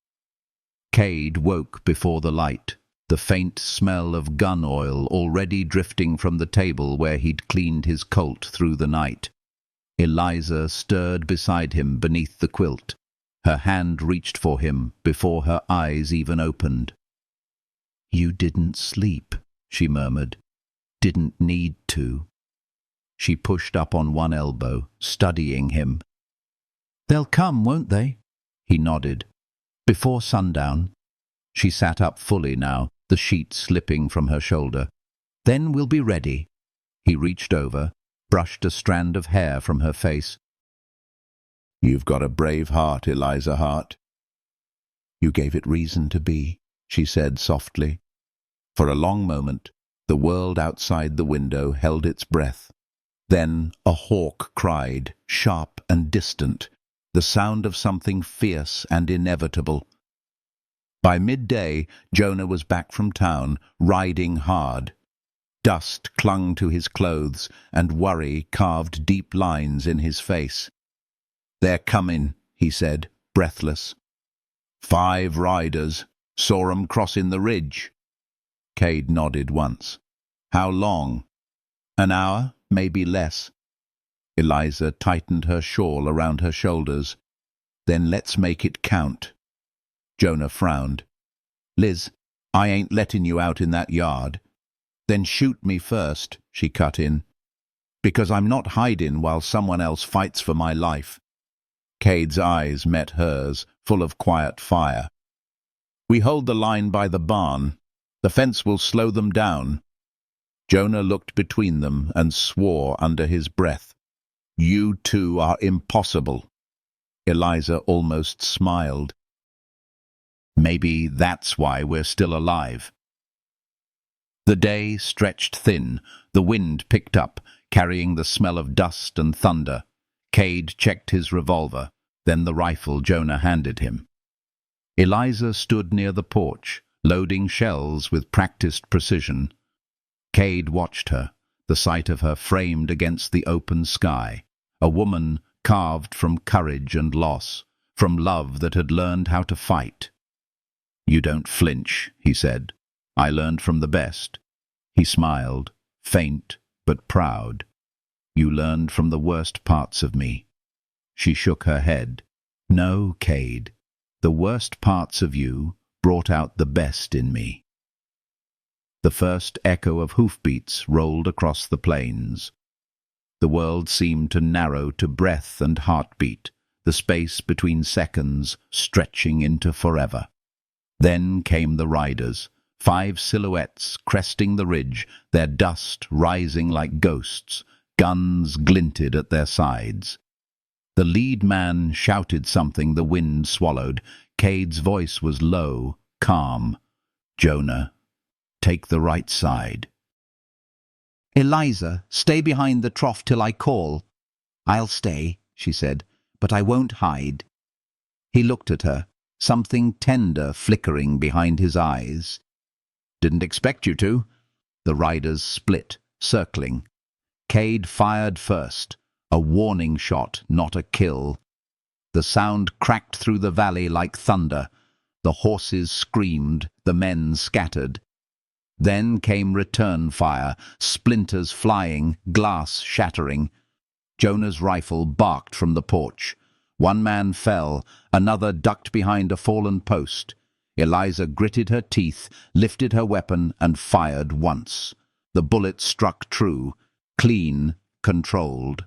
Cade woke before the light, the faint smell of gun oil already drifting from the table where he'd cleaned his colt through the night. Eliza stirred beside him beneath the quilt. Her hand reached for him before her eyes even opened. "You didn't sleep," she murmured. "Didn't need to." She pushed up on one elbow, studying him. "They'll come, won't they?" He nodded. "Before sundown." She sat up fully now, the sheet slipping from her shoulder. "Then we'll be ready." He reached over, brushed a strand of hair from her face. "You've got a brave heart, Eliza Hart." "You gave it reason to be," she said softly. For a long moment, the world outside the window held its breath. Then a hawk cried, sharp and distant, the sound of something fierce and inevitable. By midday, Jonah was back from town, riding hard. Dust clung to his clothes, and worry carved deep lines in his face. "They're comin'," he said, breathless. "5 riders. Saw 'em crossin' the ridge." Cade nodded once. "How long?" "An hour, maybe less." Eliza tightened her shawl around her shoulders. "Then let's make it count." Jonah frowned. "Liz, I ain't letting you out in that yard." "Then shoot me first," she cut in. "Because I'm not hiding while someone else fights for my life." Cade's eyes met hers, full of quiet fire. "We hold the line by the barn. The fence will slow them down." Jonah looked between them and swore under his breath. "You two are impossible." Eliza almost smiled. "Maybe that's why we're still alive." The day stretched thin. The wind picked up, carrying the smell of dust and thunder. Cade checked his revolver, then the rifle Jonah handed him. Eliza stood near the porch, loading shells with practiced precision. Cade watched her, the sight of her framed against the open sky, a woman carved from courage and loss, from love that had learned how to fight. "You don't flinch," he said. "I learned from the best." He smiled, faint but proud. "You learned from the worst parts of me." She shook her head. "No, Cade. The worst parts of you brought out the best in me." The first echo of hoofbeats rolled across the plains. The world seemed to narrow to breath and heartbeat, the space between seconds stretching into forever. Then came the riders, 5 silhouettes cresting the ridge, their dust rising like ghosts. Guns glinted at their sides. The lead man shouted something the wind swallowed. Cade's voice was low, calm. "Jonah, take the right side." "Eliza, stay behind the trough till I call." "I'll stay," she said, "but I won't hide." He looked at her, something tender flickering behind his eyes. "Didn't expect you to." The riders split, circling. Cade fired first, a warning shot, not a kill. The sound cracked through the valley like thunder. The horses screamed, the men scattered. Then came return fire, splinters flying, glass shattering. Jonah's rifle barked from the porch. One man fell, another ducked behind a fallen post. Eliza gritted her teeth, lifted her weapon, and fired once. The bullet struck true, clean, controlled.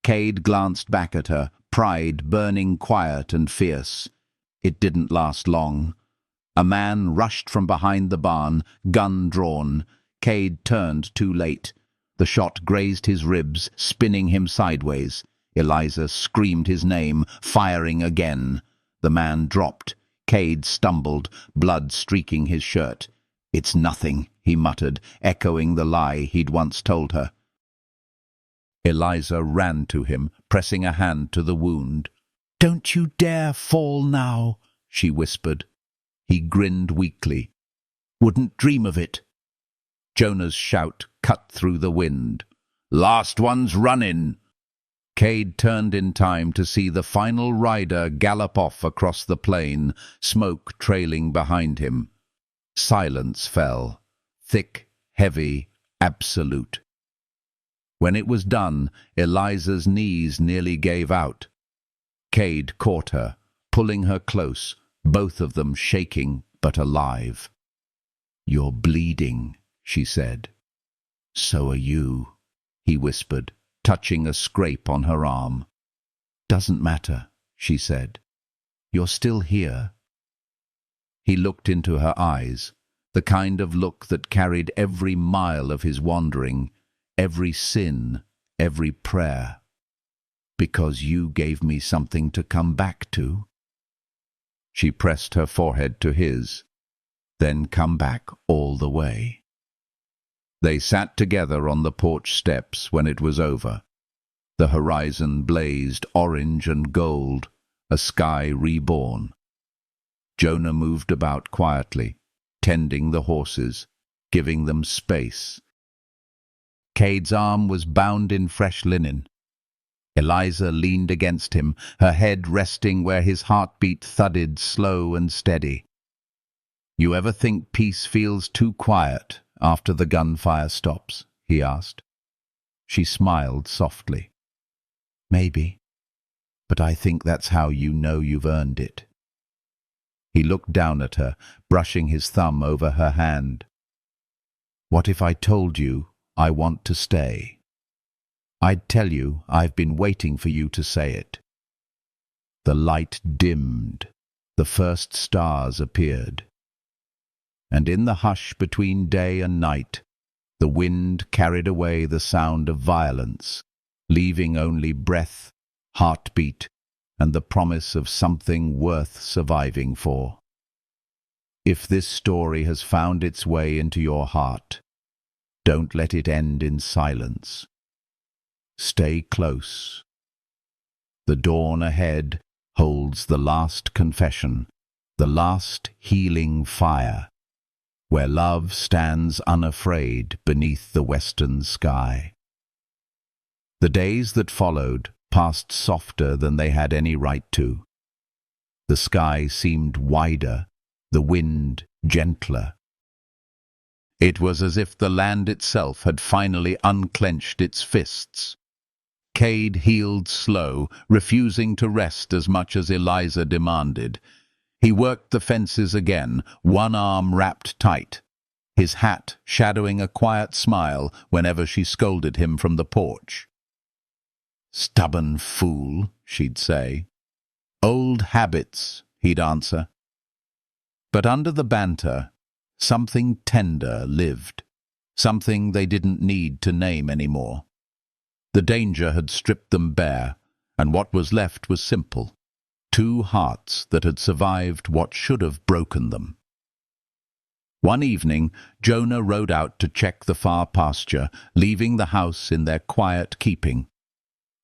Cade glanced back at her, pride burning quiet and fierce. It didn't last long. A man rushed from behind the barn, gun drawn. Cade turned too late. The shot grazed his ribs, spinning him sideways. Eliza screamed his name, firing again. The man dropped. Cade stumbled, blood streaking his shirt. "It's nothing," he muttered, echoing the lie he'd once told her. Eliza ran to him, pressing a hand to the wound. "Don't you dare fall now," she whispered. He grinned weakly. "Wouldn't dream of it." Jonah's shout cut through the wind. "Last one's running!" Cade turned in time to see the final rider gallop off across the plain, smoke trailing behind him. Silence fell, thick, heavy, absolute. When it was done, Eliza's knees nearly gave out. Cade caught her, pulling her close, both of them shaking but alive. "You're bleeding," she said. "So are you," he whispered, touching a scrape on her arm. "Doesn't matter," she said. "You're still here." He looked into her eyes, the kind of look that carried every mile of his wandering, every sin, every prayer. "Because you gave me something to come back to." She pressed her forehead to his. "Then come back all the way." They sat together on the porch steps when it was over. The horizon blazed orange and gold, a sky reborn. Jonah moved about quietly, tending the horses, giving them space. Cade's arm was bound in fresh linen. Eliza leaned against him, her head resting where his heartbeat thudded slow and steady. "You ever think peace feels too quiet after the gunfire stops?" he asked. She smiled softly. "Maybe, but I think that's how you know you've earned it." He looked down at her, brushing his thumb over her hand. "What if I told you I want to stay? I'd tell you I've been waiting for you to say it." The light dimmed. The first stars appeared. And in the hush between day and night, the wind carried away the sound of violence, leaving only breath, heartbeat, and the promise of something worth surviving for. If this story has found its way into your heart, don't let it end in silence. Stay close. The dawn ahead holds the last confession, the last healing fire, where love stands unafraid beneath the western sky. The days that followed passed softer than they had any right to. The sky seemed wider, the wind gentler. It was as if the land itself had finally unclenched its fists. Cade healed slow, refusing to rest as much as Eliza demanded. He worked the fences again, one arm wrapped tight, his hat shadowing a quiet smile whenever she scolded him from the porch. "Stubborn fool," she'd say. "Old habits," he'd answer. But under the banter, something tender lived, something they didn't need to name anymore. The danger had stripped them bare, and what was left was simple. Two hearts that had survived what should have broken them. One evening, Jonah rode out to check the far pasture, leaving the house in their quiet keeping.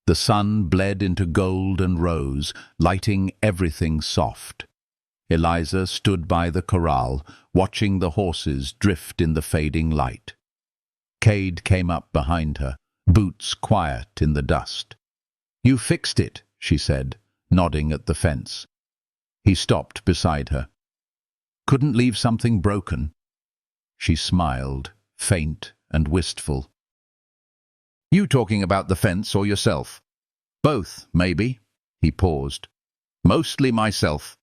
The sun bled into gold and rose, lighting everything soft. Eliza stood by the corral, watching the horses drift in the fading light. Cade came up behind her, boots quiet in the dust. "You fixed it," she said, nodding at the fence. He stopped beside her. "Couldn't leave something broken." She smiled, faint and wistful. "You talking about the fence or yourself?" "Both, maybe." He paused. "Mostly myself."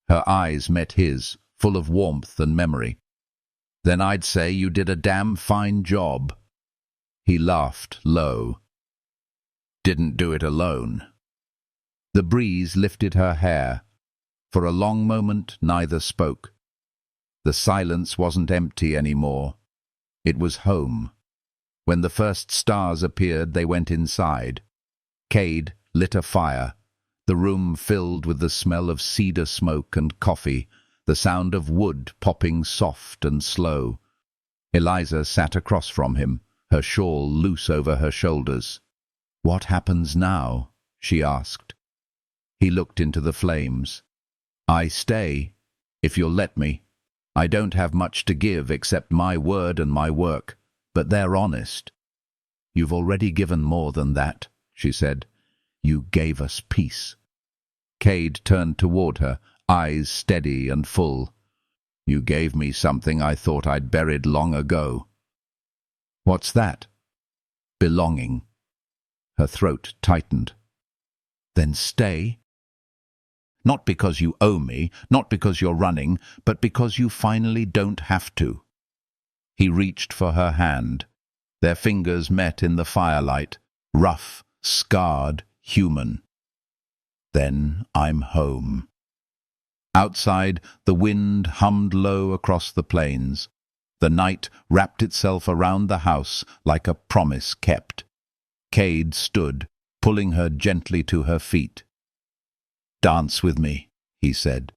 Her eyes met his, full of warmth and memory. "Then I'd say you did a damn fine job." He laughed low. "Didn't do it alone." The breeze lifted her hair. For a long moment neither spoke. The silence wasn't empty anymore. It was home. When the first stars appeared, they went inside. Cade lit a fire. The room filled with the smell of cedar smoke and coffee, the sound of wood popping soft and slow. Eliza sat across from him, her shawl loose over her shoulders. "What happens now?" she asked. He looked into the flames. "I stay, if you'll let me. I don't have much to give except my word and my work, but they're honest." "You've already given more than that," she said. "You gave us peace." Cade turned toward her, eyes steady and full. "You gave me something I thought I'd buried long ago." "What's that?" "Belonging." Her throat tightened. "Then stay." "Not because you owe me, not because you're running, but because you finally don't have to." He reached for her hand. Their fingers met in the firelight, rough, scarred, human. "Then I'm home." Outside, the wind hummed low across the plains. The night wrapped itself around the house like a promise kept. Cade stood, pulling her gently to her feet. "Dance with me," he said.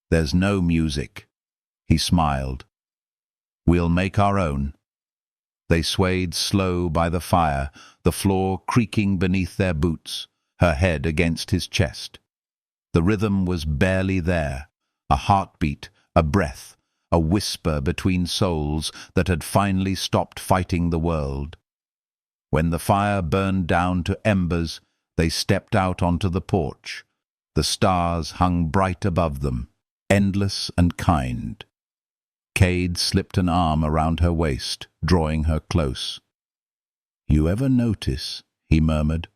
"There's no music." He smiled. "We'll make our own." They swayed slow by the fire, the floor creaking beneath their boots, her head against his chest. The rhythm was barely there, a heartbeat, a breath, a whisper between souls that had finally stopped fighting the world. When the fire burned down to embers, they stepped out onto the porch. The stars hung bright above them, endless and kind. Cade slipped an arm around her waist, drawing her close. "You ever notice," he murmured,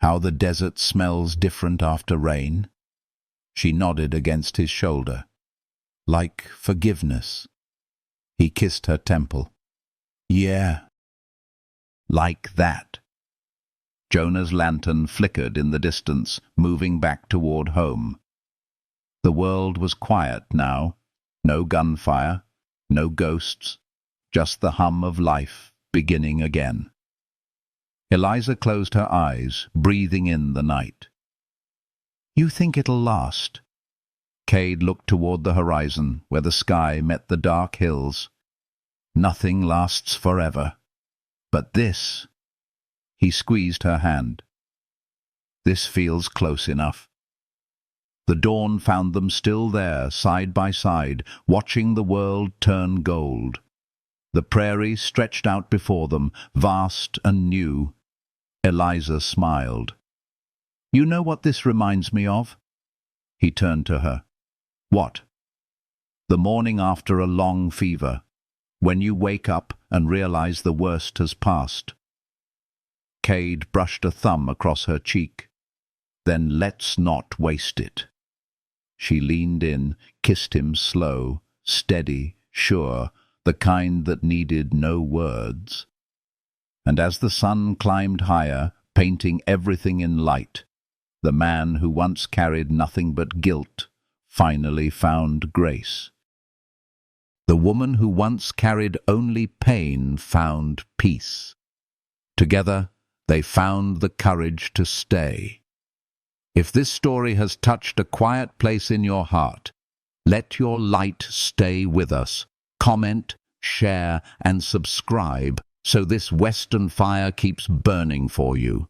"how the desert smells different after rain?" She nodded against his shoulder. "Like forgiveness." He kissed her temple. "Yeah, like that." Jonah's lantern flickered in the distance, moving back toward home. The world was quiet now. No gunfire, no ghosts, just the hum of life beginning again. Eliza closed her eyes, breathing in the night. "You think it'll last?" Cade looked toward the horizon, where the sky met the dark hills. "Nothing lasts forever. But this—" He squeezed her hand. "This feels close enough." The dawn found them still there, side by side, watching the world turn gold. The prairie stretched out before them, vast and new. Eliza smiled. "You know what this reminds me of?" He turned to her. "What?" "The morning after a long fever, when you wake up and realize the worst has passed." Cade brushed a thumb across her cheek. "Then let's not waste it." She leaned in, kissed him slow, steady, sure, the kind that needed no words. And as the sun climbed higher, painting everything in light, the man who once carried nothing but guilt finally found grace. The woman who once carried only pain found peace. Together, they found the courage to stay. If this story has touched a quiet place in your heart, let your light stay with us. Comment, share, and subscribe so this Western fire keeps burning for you.